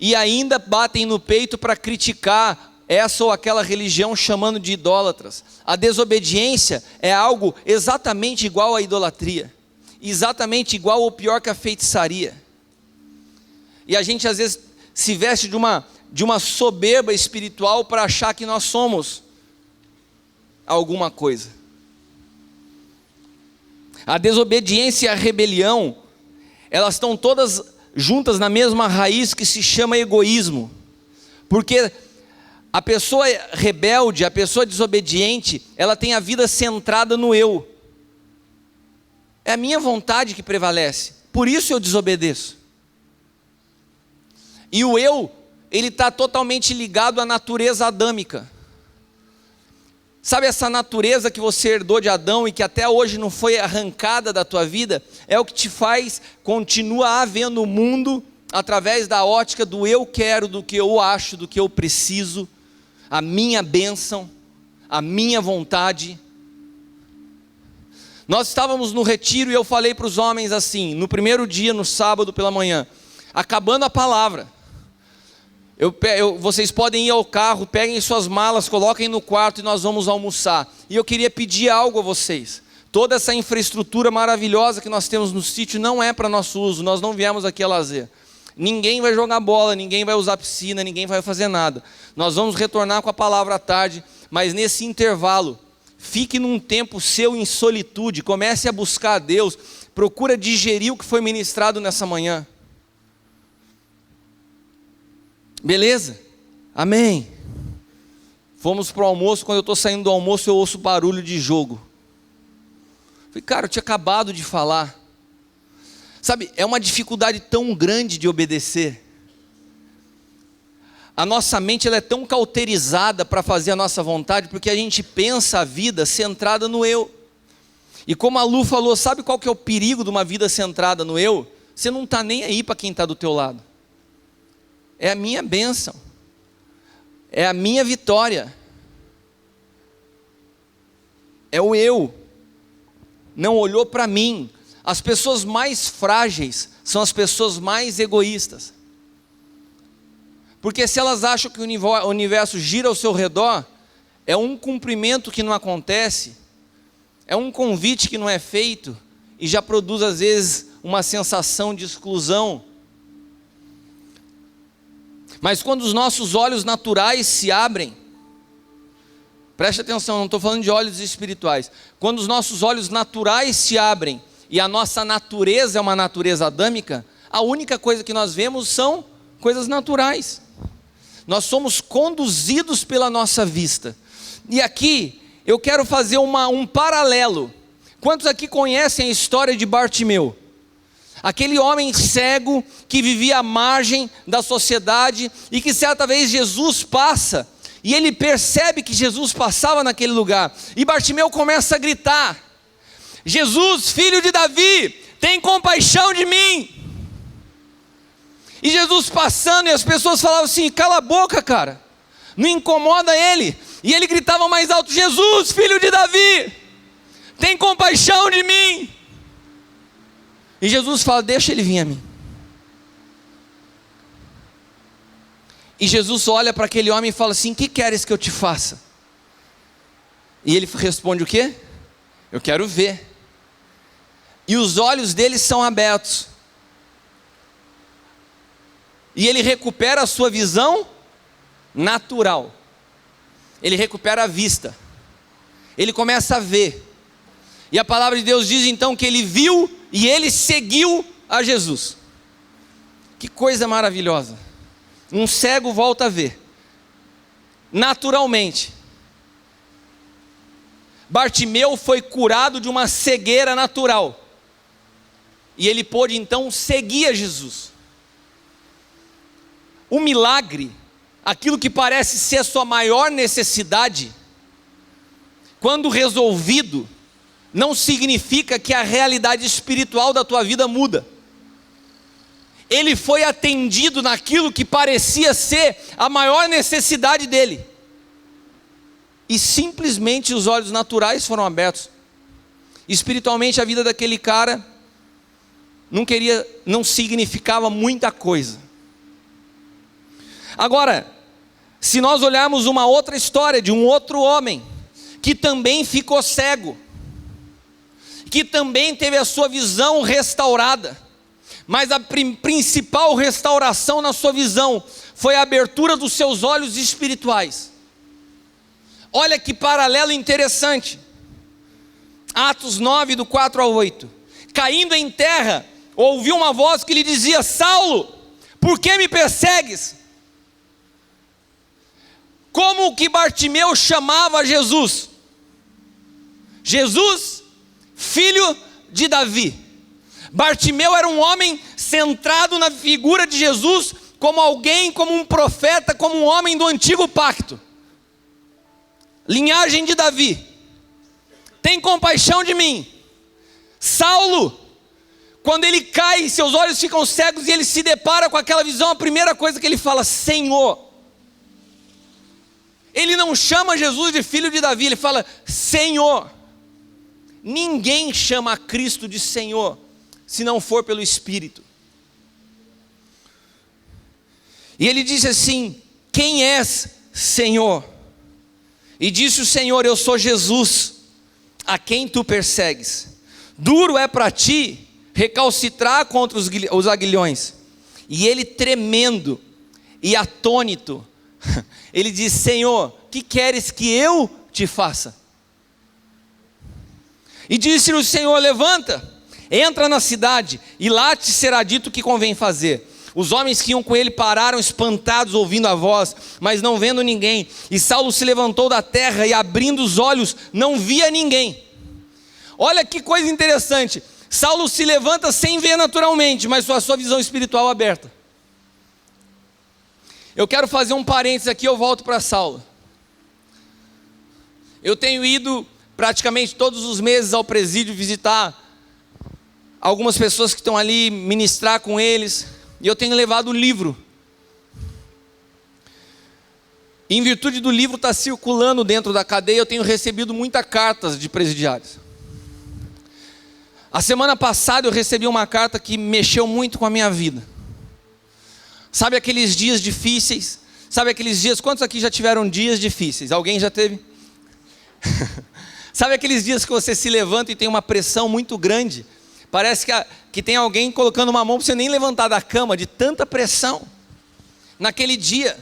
E ainda batem no peito para criticar essa ou aquela religião, chamando de idólatras. A desobediência é algo exatamente igual à idolatria, exatamente igual ou pior que a feitiçaria. E a gente às vezes se veste de uma soberba espiritual para achar que nós somos alguma coisa. A desobediência e a rebelião, elas estão todas juntas na mesma raiz que se chama egoísmo. Porque a pessoa rebelde, a pessoa desobediente, ela tem a vida centrada no eu. É a minha vontade que prevalece, por isso eu desobedeço. E o eu, ele está totalmente ligado à natureza adâmica. Sabe essa natureza que você herdou de Adão e que até hoje não foi arrancada da tua vida? É o que te faz continuar vendo o mundo através da ótica do eu quero, do que eu acho, do que eu preciso, a minha bênção, a minha vontade. Nós estávamos no retiro e eu falei para os homens assim, no primeiro dia, no sábado pela manhã, acabando a palavra, vocês podem ir ao carro, peguem suas malas, coloquem no quarto e nós vamos almoçar. E eu queria pedir algo a vocês. Toda essa infraestrutura maravilhosa que nós temos no sítio não é para nosso uso, nós não viemos aqui a lazer. Ninguém vai jogar bola, ninguém vai usar piscina, ninguém vai fazer nada. Nós vamos retornar com a palavra à tarde, mas nesse intervalo, fique num tempo seu em solitude, comece a buscar a Deus, procura digerir o que foi ministrado nessa manhã. Beleza? Amém. Fomos para o almoço, quando eu estou saindo do almoço eu ouço barulho de jogo. Falei, cara, eu tinha acabado de falar. Sabe, é uma dificuldade tão grande de obedecer. A nossa mente ela é tão cauterizada para fazer a nossa vontade, porque a gente pensa a vida centrada no eu. E como a Lu falou, sabe qual que é o perigo de uma vida centrada no eu? Você não está nem aí para quem está do teu lado. É a minha bênção. É a minha vitória. É o eu. Não olhou para mim. As pessoas mais frágeis são as pessoas mais egoístas. Porque se elas acham que o universo gira ao seu redor, é um cumprimento que não acontece, é um convite que não é feito, e já produz às vezes uma sensação de exclusão. Mas quando os nossos olhos naturais se abrem, Preste atenção, não estou falando de olhos espirituais. Quando os nossos olhos naturais se abrem e a nossa natureza é uma natureza adâmica, a única coisa que nós vemos são coisas naturais. Nós somos conduzidos pela nossa vista. E aqui eu quero fazer um paralelo. Quantos aqui conhecem a história de Bartimeu? Aquele homem cego que vivia à margem da sociedade e que certa vez Jesus passa e ele percebe que Jesus passava naquele lugar. E Bartimeu começa a gritar: Jesus, filho de Davi, tem compaixão de mim. E Jesus passando, e as pessoas falavam assim: cala a boca, cara, não incomoda ele. E ele gritava mais alto: Jesus, filho de Davi, tem compaixão de mim. E Jesus fala: deixa ele vir a mim. E Jesus olha para aquele homem e fala assim: que queres que eu te faça? E ele responde o quê? Eu quero ver. E os olhos dele são abertos. E ele recupera a sua visão natural. Ele recupera a vista. Ele começa a ver. E a palavra de Deus diz então que ele viu e ele seguiu a Jesus. Que coisa maravilhosa. Um cego volta a ver. Naturalmente. Bartimeu foi curado de uma cegueira natural. E ele pôde então seguir a Jesus. O milagre, aquilo que parece ser a sua maior necessidade, quando resolvido, não significa que a realidade espiritual da tua vida muda. Ele foi atendido naquilo que parecia ser a maior necessidade dele. E simplesmente os olhos naturais foram abertos. Espiritualmente a vida daquele cara não significava muita coisa. Agora, se nós olharmos uma outra história de um outro homem, que também ficou cego, que também teve a sua visão restaurada, mas a principal restauração na sua visão, foi a abertura dos seus olhos espirituais. Olha que paralelo interessante, Atos 9, do 4 ao 8, caindo em terra, ouviu uma voz que lhe dizia: Saulo, por que me persegues? Como que Bartimeu chamava Jesus? Jesus, filho de Davi. Bartimeu era um homem centrado na figura de Jesus, como alguém, como um profeta, como um homem do antigo pacto. Linhagem de Davi. Tem compaixão de mim. Saulo, quando ele cai, seus olhos ficam cegos e ele se depara com aquela visão, a primeira coisa que ele fala: Senhor. Ele não chama Jesus de filho de Davi, ele fala Senhor. Ninguém chama a Cristo de Senhor, se não for pelo Espírito. E ele diz assim: quem és, Senhor? E disse o Senhor: eu sou Jesus, a quem tu persegues. Duro é para ti recalcitrar contra os aguilhões. E ele, tremendo e atônito, ele diz: Senhor, que queres que eu te faça? E disse-lhe o Senhor: levanta, entra na cidade, e lá te será dito o que convém fazer. Os homens que iam com ele pararam espantados, ouvindo a voz, mas não vendo ninguém. E Saulo se levantou da terra e, abrindo os olhos, não via ninguém. Olha que coisa interessante. Saulo se levanta sem ver naturalmente, mas com a sua visão espiritual aberta. Eu quero fazer um parênteses aqui, eu volto para Saulo. Eu tenho ido praticamente todos os meses ao presídio visitar algumas pessoas que estão ali, ministrar com eles. E eu tenho levado o livro. E em virtude do livro estar circulando dentro da cadeia, eu tenho recebido muitas cartas de presidiários. A semana passada eu recebi uma carta que mexeu muito com a minha vida. Sabe aqueles dias difíceis? Sabe aqueles dias, quantos aqui já tiveram dias difíceis? Alguém já teve? Sabe aqueles dias que você se levanta e tem uma pressão muito grande? Parece que tem alguém colocando uma mão para você nem levantar da cama, de tanta pressão. Naquele dia,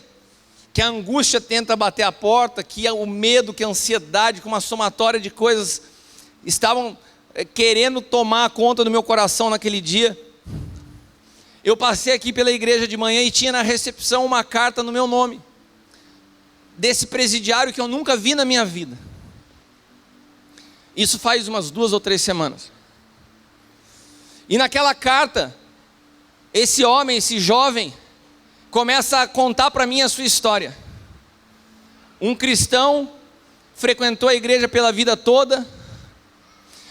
que a angústia tenta bater a porta, que o medo, que a ansiedade, que uma somatória de coisas estavam querendo tomar conta do meu coração naquele dia. Eu passei aqui pela igreja de manhã e tinha na recepção uma carta no meu nome, desse presidiário que eu nunca vi na minha vida. Isso faz umas 2 ou 3 semanas. E naquela carta, esse homem, esse jovem, começa a contar para mim a sua história. Um cristão, frequentou a igreja pela vida toda,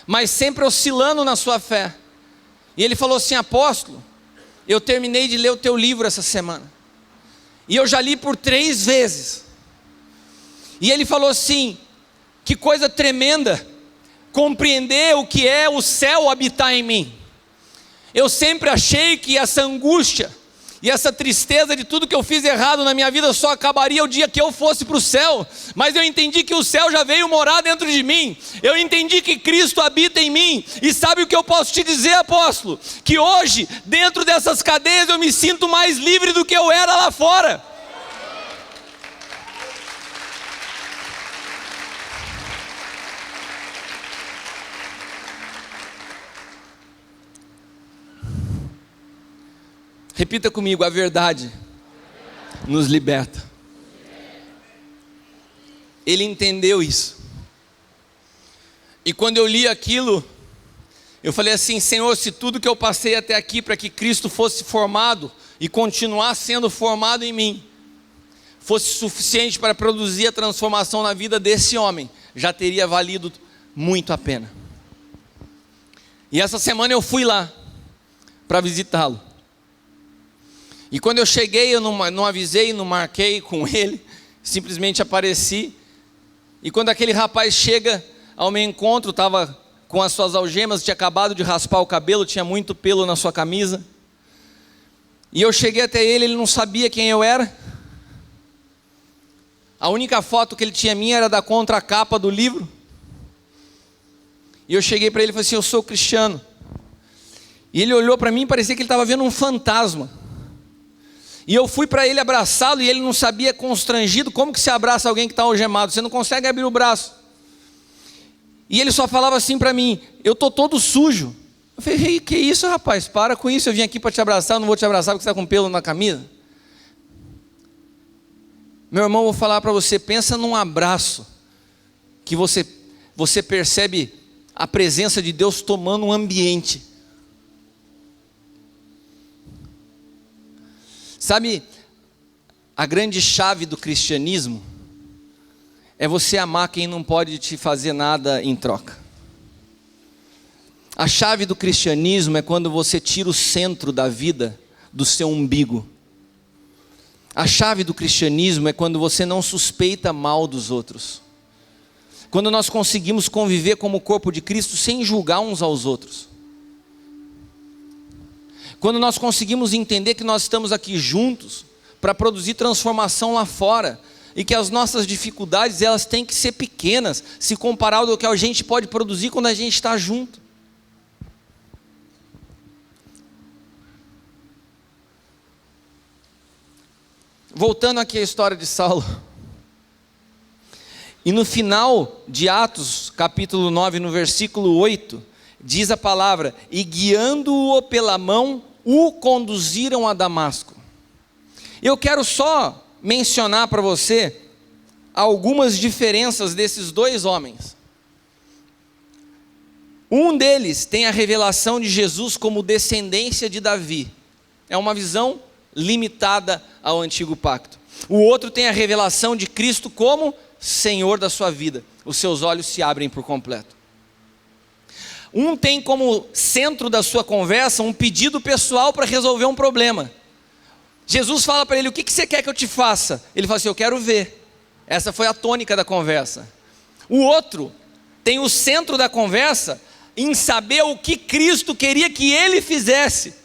mas sempre oscilando na sua fé. E ele falou assim: apóstolo, eu terminei de ler o teu livro essa semana, e eu já li por 3 vezes. E ele falou assim: que coisa tremenda, compreender o que é o céu habitar em mim. Eu sempre achei que essa angústia e essa tristeza de tudo que eu fiz errado na minha vida só acabaria o dia que eu fosse para o céu. Mas eu entendi que o céu já veio morar dentro de mim. Eu entendi que Cristo habita em mim. E sabe o que eu posso te dizer, apóstolo? Que hoje, dentro dessas cadeias, eu me sinto mais livre do que eu era lá fora. Repita comigo: a verdade nos liberta. Ele entendeu isso. E quando eu li aquilo, eu falei assim: Senhor, se tudo que eu passei até aqui para que Cristo fosse formado e continuar sendo formado em mim, fosse suficiente para produzir a transformação na vida desse homem, já teria valido muito a pena. E essa semana eu fui lá para visitá-lo. E quando eu cheguei, eu não avisei, não marquei com ele, simplesmente apareci. E quando aquele rapaz chega ao meu encontro, estava com as suas algemas, tinha acabado de raspar o cabelo, tinha muito pelo na sua camisa. E eu cheguei até ele, ele não sabia quem eu era. A única foto que ele tinha minha era da contracapa do livro. E eu cheguei para ele e falei assim: eu sou cristiano. E ele olhou para mim e parecia que ele estava vendo um fantasma. E eu fui para ele abraçá-lo e ele não sabia, constrangido, como que se abraça alguém que está algemado? Você não consegue abrir o braço. E ele só falava assim para mim: eu estou todo sujo. Eu falei: hey, que isso, rapaz? Para com isso, eu vim aqui para te abraçar, eu não vou te abraçar porque você está com pelo na camisa. Meu irmão, vou falar para você, pensa num abraço, que você percebe a presença de Deus tomando um ambiente. Sabe, a grande chave do cristianismo é você amar quem não pode te fazer nada em troca. A chave do cristianismo é quando você tira o centro da vida do seu umbigo. A chave do cristianismo é quando você não suspeita mal dos outros. Quando nós conseguimos conviver como o corpo de Cristo sem julgar uns aos outros. Quando nós conseguimos entender que nós estamos aqui juntos para produzir transformação lá fora, e que as nossas dificuldades elas têm que ser pequenas, se comparado ao que a gente pode produzir quando a gente está junto. Voltando aqui à história de Saulo. E no final de Atos, capítulo 9, no versículo 8, diz a palavra: e guiando-o pela mão, o conduziram a Damasco. Eu quero só mencionar para você algumas diferenças desses 2 homens. Um deles tem a revelação de Jesus como descendência de Davi. É uma visão limitada ao antigo pacto. O outro tem a revelação de Cristo como Senhor da sua vida. Os seus olhos se abrem por completo. Um tem como centro da sua conversa um pedido pessoal para resolver um problema. Jesus fala para ele: o que você quer que eu te faça? Ele fala assim: eu quero ver. Essa foi a tônica da conversa. O outro tem o centro da conversa em saber o que Cristo queria que ele fizesse.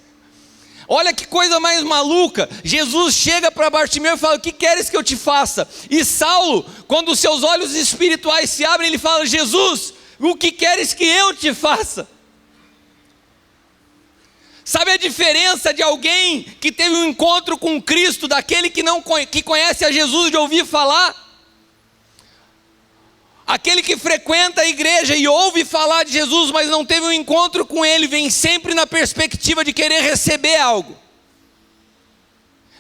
Olha que coisa mais maluca. Jesus chega para Bartimeu e fala: o que queres que eu te faça? E Saulo, quando os seus olhos espirituais se abrem, ele fala: Jesus, o que queres que eu te faça? Sabe a diferença de alguém que teve um encontro com Cristo, daquele que conhece a Jesus de ouvir falar? Aquele que frequenta a igreja e ouve falar de Jesus, mas não teve um encontro com Ele, vem sempre na perspectiva de querer receber algo.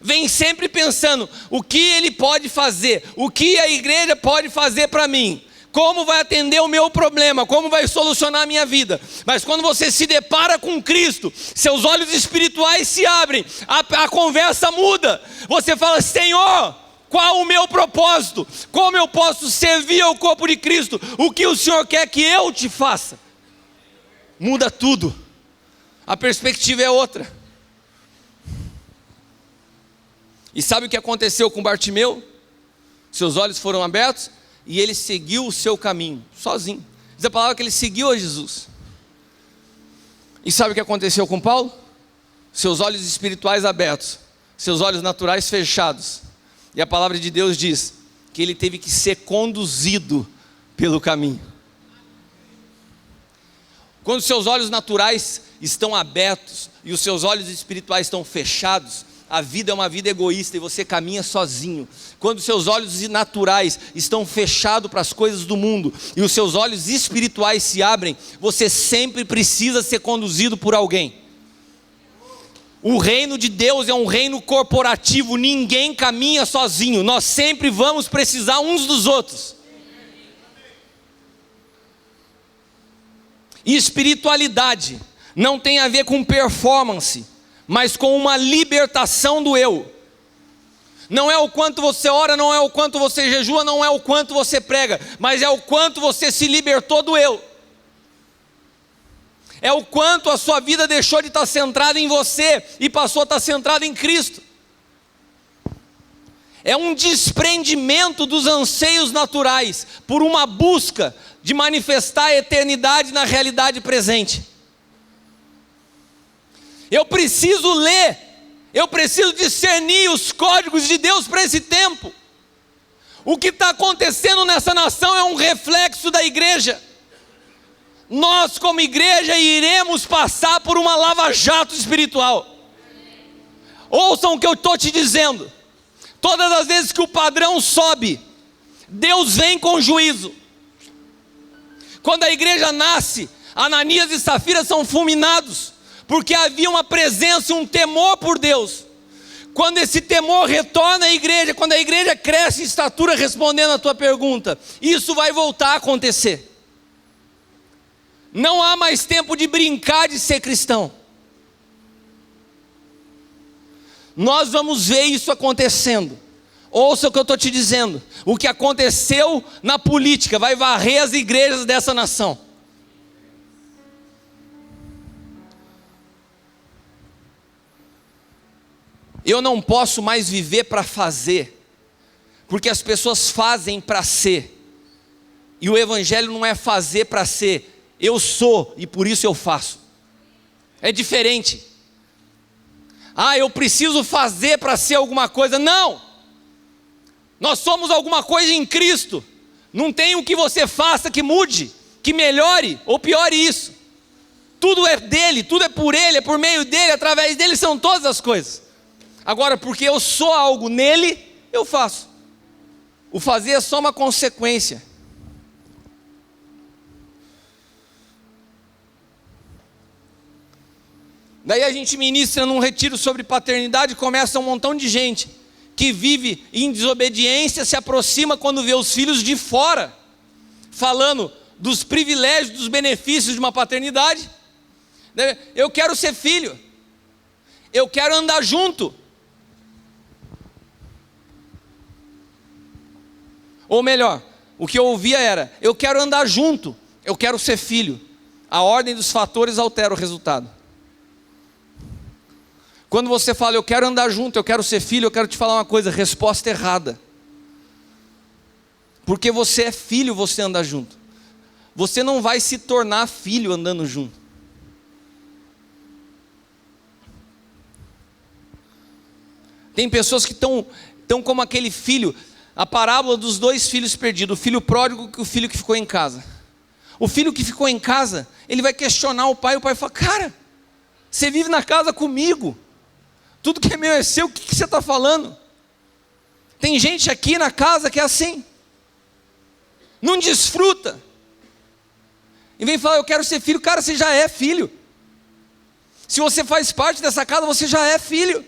Vem sempre pensando, o que Ele pode fazer? O que a igreja pode fazer para mim? Como vai atender o meu problema? Como vai solucionar a minha vida? Mas quando você se depara com Cristo, seus olhos espirituais se abrem, a conversa muda. Você fala, Senhor, qual o meu propósito? Como eu posso servir ao corpo de Cristo? O que o Senhor quer que eu te faça? Muda tudo. A perspectiva é outra. E sabe o que aconteceu com Bartimeu? Seus olhos foram abertos e ele seguiu o seu caminho, sozinho. Diz a palavra que ele seguiu a Jesus. E sabe o que aconteceu com Paulo? Seus olhos espirituais abertos, seus olhos naturais fechados. E a palavra de Deus diz que ele teve que ser conduzido pelo caminho. Quando seus olhos naturais estão abertos e os seus olhos espirituais estão fechados, a vida é uma vida egoísta e você caminha sozinho. Quando seus olhos naturais estão fechados para as coisas do mundo e os seus olhos espirituais se abrem, você sempre precisa ser conduzido por alguém. O reino de Deus é um reino corporativo, ninguém caminha sozinho, nós sempre vamos precisar uns dos outros. E espiritualidade não tem a ver com performance, mas com uma libertação do eu. Não é o quanto você ora, não é o quanto você jejua, não é o quanto você prega, mas é o quanto você se libertou do eu. É o quanto a sua vida deixou de estar centrada em você e passou a estar centrada em Cristo. É um desprendimento dos anseios naturais por uma busca de manifestar a eternidade na realidade presente. Eu preciso ler, eu preciso discernir os códigos de Deus para esse tempo. O que está acontecendo nessa nação é um reflexo da igreja. Nós como igreja iremos passar por uma lava-jato espiritual. Ouçam o que eu estou te dizendo. Todas as vezes que o padrão sobe, Deus vem com juízo. Quando a igreja nasce, Ananias e Safira são fulminados, porque havia uma presença, um temor por Deus. Quando esse temor retorna à igreja, quando a igreja cresce em estatura, respondendo a tua pergunta, isso vai voltar a acontecer. Não há mais tempo de brincar de ser cristão. Nós vamos ver isso acontecendo. Ouça o que eu estou te dizendo. O que aconteceu na política vai varrer as igrejas dessa nação. Eu não posso mais viver para fazer, porque as pessoas fazem para ser. E o evangelho não é fazer para ser. Eu sou e por isso eu faço. É diferente. Eu preciso fazer para ser alguma coisa. Não! Nós somos alguma coisa em Cristo. Não tem o que você faça que mude, que melhore ou piore isso. Tudo é dele, tudo é por ele, é por meio dele, através dele são todas as coisas. Agora, porque eu sou algo nele, eu faço. O fazer é só uma consequência. Daí a gente ministra num retiro sobre paternidade e começa um montão de gente que vive em desobediência, se aproxima quando vê os filhos de fora, falando dos privilégios, dos benefícios de uma paternidade. Eu quero ser filho, eu quero andar junto. Ou melhor, o que eu ouvia era, eu quero andar junto, eu quero ser filho. A ordem dos fatores altera o resultado. Quando você fala, eu quero andar junto, eu quero ser filho, eu quero te falar uma coisa, resposta errada. Porque você é filho, você anda junto. Você não vai se tornar filho andando junto. Tem pessoas que estão como aquele filho, a parábola dos dois filhos perdidos, o filho pródigo e o filho que ficou em casa. O filho que ficou em casa, ele vai questionar o pai fala, cara, Você vive na casa comigo. Tudo que é meu é seu. O que você está falando? Tem gente aqui na casa que é assim. Não desfruta. E vem falar, eu quero ser filho. Cara, você já é filho. Se você faz parte dessa casa, você já é filho.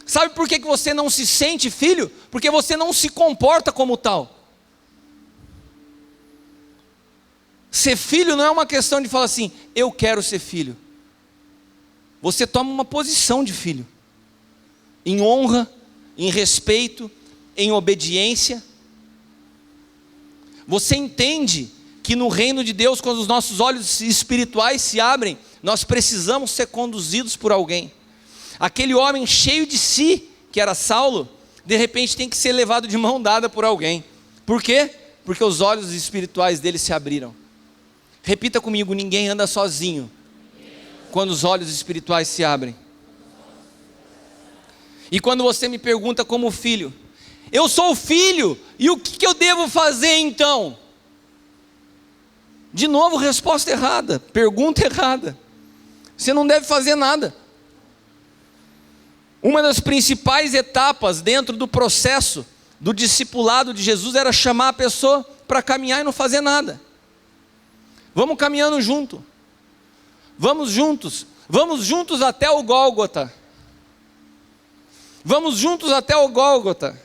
Sabe por que você não se sente filho? Porque você não se comporta como tal. Ser filho não é uma questão de falar assim, eu quero ser filho. Você toma uma posição de filho. Em honra, em respeito, em obediência. Você entende que no reino de Deus, quando os nossos olhos espirituais se abrem, nós precisamos ser conduzidos por alguém. Aquele homem cheio de si, que era Saulo, de repente tem que ser levado de mão dada por alguém. Por quê? Porque os olhos espirituais dele se abriram. Repita comigo, ninguém anda sozinho quando os olhos espirituais se abrem. E quando você me pergunta como filho, eu sou filho, e o que eu devo fazer então? De novo, resposta errada, pergunta errada. Você não deve fazer nada. Uma das principais etapas dentro do processo do discipulado de Jesus era chamar a pessoa para caminhar e não fazer nada. Vamos caminhando junto. Vamos juntos até o Gólgota. Vamos juntos até o Gólgota.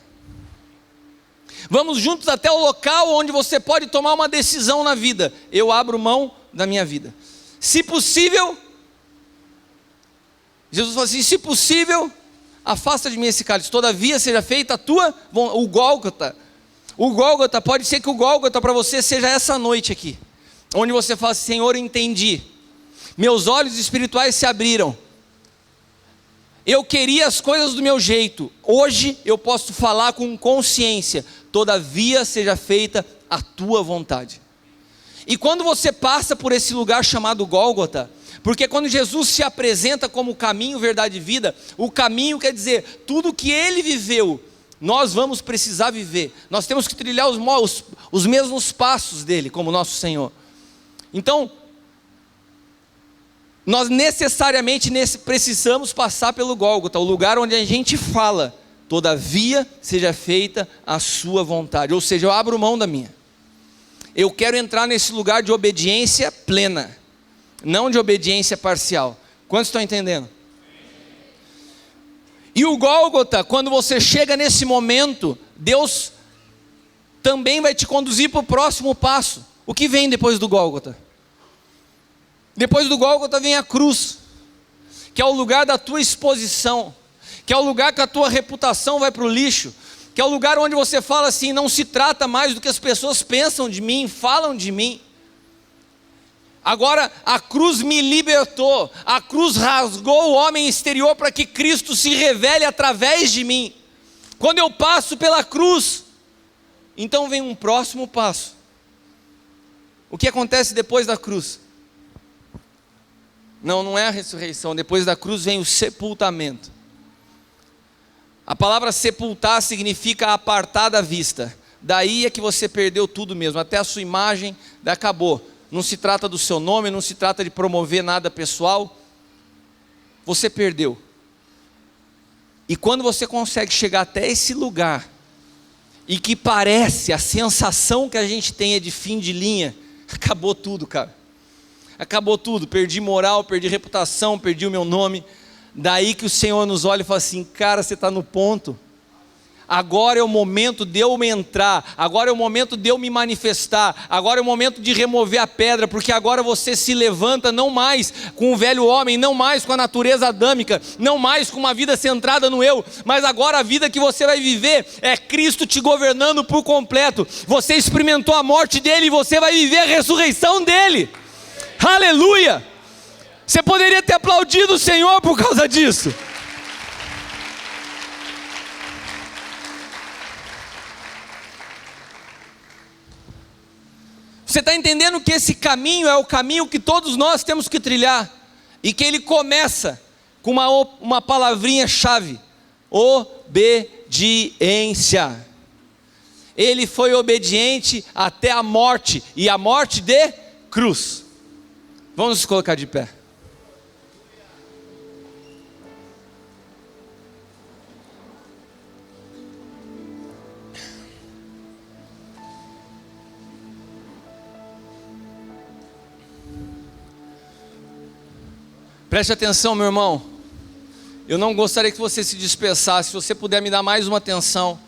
Vamos juntos até o local onde você pode tomar uma decisão na vida. Eu abro mão da minha vida. Se possível, Jesus falou assim, se possível, afasta de mim esse cálice. Todavia seja feita a tua vontade. O Gólgota. O Gólgota, pode ser que o Gólgota para você seja essa noite aqui. Onde você fala assim, Senhor, eu entendi. Meus olhos espirituais se abriram. Eu queria as coisas do meu jeito. Hoje eu posso falar com consciência. Todavia seja feita a tua vontade. E quando você passa por esse lugar chamado Gólgota, porque quando Jesus se apresenta como caminho, verdade e vida, o caminho quer dizer, tudo que ele viveu, nós vamos precisar viver. Nós temos que trilhar os mesmos passos dele, como nosso Senhor. Então, nós necessariamente precisamos passar pelo Gólgota, o lugar onde a gente fala, todavia seja feita a sua vontade. Ou seja, eu abro mão da minha. Eu quero entrar nesse lugar de obediência plena, não de obediência parcial. Quantos estão entendendo? E o Gólgota, quando você chega nesse momento, Deus também vai te conduzir para o próximo passo. O que vem depois do Gólgota? Depois do Gólgota vem a cruz, que é o lugar da tua exposição, que é o lugar que a tua reputação vai para o lixo, que é o lugar onde você fala assim, não se trata mais do que as pessoas pensam de mim, falam de mim. Agora a cruz me libertou, a cruz rasgou o homem exterior para que Cristo se revele através de mim. Quando eu passo pela cruz, então vem um próximo passo. O que acontece depois da cruz? Não é a ressurreição, depois da cruz vem o sepultamento. A palavra sepultar significa apartar da vista. Daí é que você perdeu tudo mesmo, até a sua imagem acabou. Não se trata do seu nome, não se trata de promover nada pessoal. Você perdeu. E quando você consegue chegar até esse lugar, e que parece, a sensação que a gente tem é de fim de linha, acabou tudo, cara. Acabou tudo, perdi moral, perdi reputação, perdi o meu nome. Daí que o Senhor nos olha e fala assim, cara, você está no ponto. Agora é o momento de eu entrar, agora é o momento de eu me manifestar, agora é o momento de remover a pedra, porque agora você se levanta não mais com o velho homem, não mais com a natureza adâmica, não mais com uma vida centrada no eu, mas agora a vida que você vai viver é Cristo te governando por completo. Você experimentou a morte dele e você vai viver a ressurreição dele. Aleluia! Você poderia ter aplaudido o Senhor por causa disso. Você está entendendo que esse caminho é o caminho que todos nós temos que trilhar, e que ele começa com uma palavrinha chave: obediência. Ele foi obediente até a morte, e a morte de cruz. Vamos nos colocar de pé. Preste atenção, meu irmão. Eu não gostaria que você se dispersasse. Se você puder me dar mais uma atenção.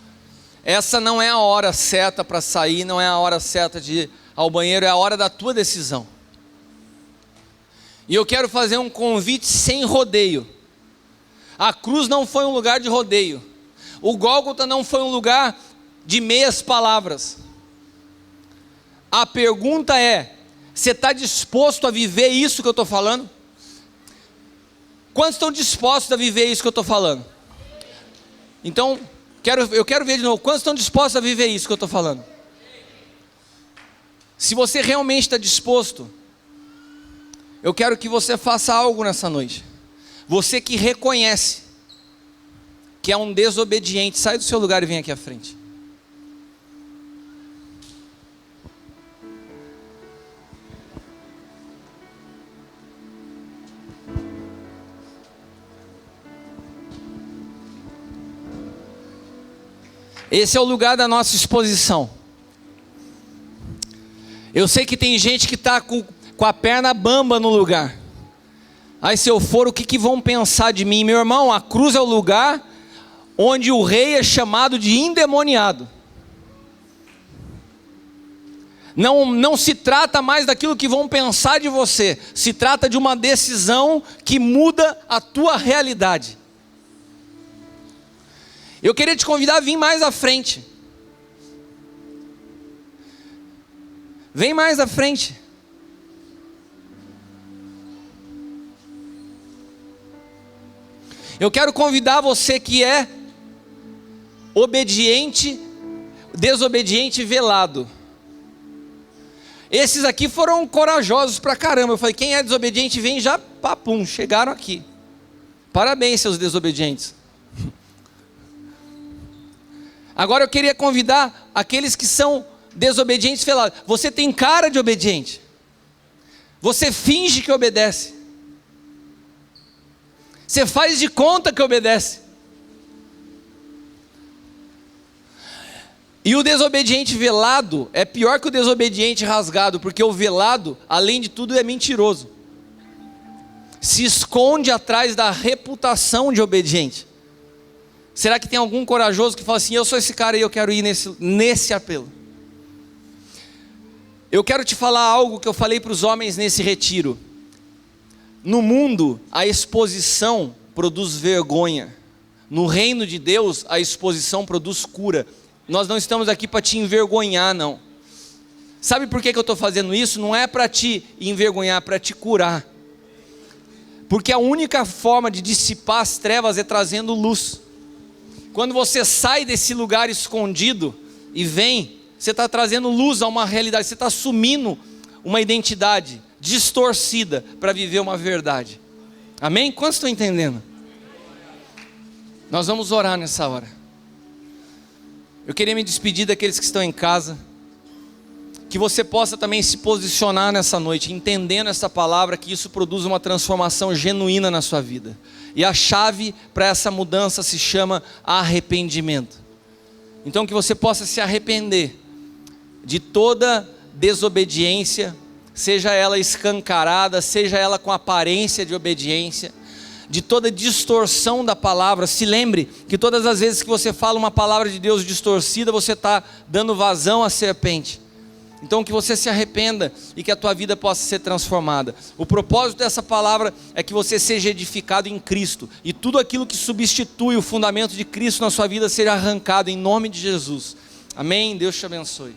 Essa não é a hora certa para sair, não é a hora certa de ir ao banheiro, é a hora da tua decisão. E eu quero fazer um convite sem rodeio. A cruz não foi um lugar de rodeio. O Gólgota não foi um lugar de meias palavras. A pergunta é: você está disposto a viver isso que eu estou falando? Quantos estão dispostos a viver isso que eu estou falando? Então, eu quero ver de novo. Quantos estão dispostos a viver isso que eu estou falando? Se você realmente está disposto, eu quero que você faça algo nessa noite. Você que reconhece que é um desobediente, sai do seu lugar e vem aqui à frente. Esse é o lugar da nossa exposição. Eu sei que tem gente que está com a perna bamba no lugar. Aí se eu for, o que vão pensar de mim? Meu irmão, a cruz é o lugar onde o rei é chamado de endemoniado. Não se trata mais daquilo que vão pensar de você. Se trata de uma decisão que muda a tua realidade. Eu queria te convidar a vir mais à frente. Vem mais à frente. Eu quero convidar você que é obediente, desobediente velado. Esses aqui foram corajosos pra caramba. Eu falei, quem é desobediente vem já, papum, chegaram aqui. Parabéns, seus desobedientes. Agora eu queria convidar aqueles que são desobedientes velados. Você tem cara de obediente. Você finge que obedece. Você faz de conta que obedece. E o desobediente velado é pior que o desobediente rasgado, porque o velado, além de tudo, é mentiroso. Se esconde atrás da reputação de obediente. Será que tem algum corajoso que fala assim, eu sou esse cara e eu quero ir nesse apelo? Eu quero te falar algo que eu falei para os homens nesse retiro. No mundo, a exposição produz vergonha. No reino de Deus, a exposição produz cura. Nós não estamos aqui para te envergonhar, não. Sabe por que eu estou fazendo isso? Não é para te envergonhar, é para te curar. Porque a única forma de dissipar as trevas é trazendo luz. Quando você sai desse lugar escondido e vem, você está trazendo luz a uma realidade, você está assumindo uma identidade distorcida para viver uma verdade. Amém? Quantos estão entendendo? Nós vamos orar nessa hora. Eu queria me despedir daqueles que estão em casa, que você possa também se posicionar nessa noite, entendendo essa palavra, que isso produz uma transformação genuína na sua vida. E a chave para essa mudança se chama arrependimento. Então que você possa se arrepender de toda desobediência, seja ela escancarada, seja ela com aparência de obediência, de toda distorção da palavra. Se lembre que todas as vezes que você fala uma palavra de Deus distorcida, você está dando vazão à serpente. Então que você se arrependa e que a tua vida possa ser transformada. O propósito dessa palavra é que você seja edificado em Cristo, e tudo aquilo que substitui o fundamento de Cristo na sua vida seja arrancado em nome de Jesus. Amém? Deus te abençoe.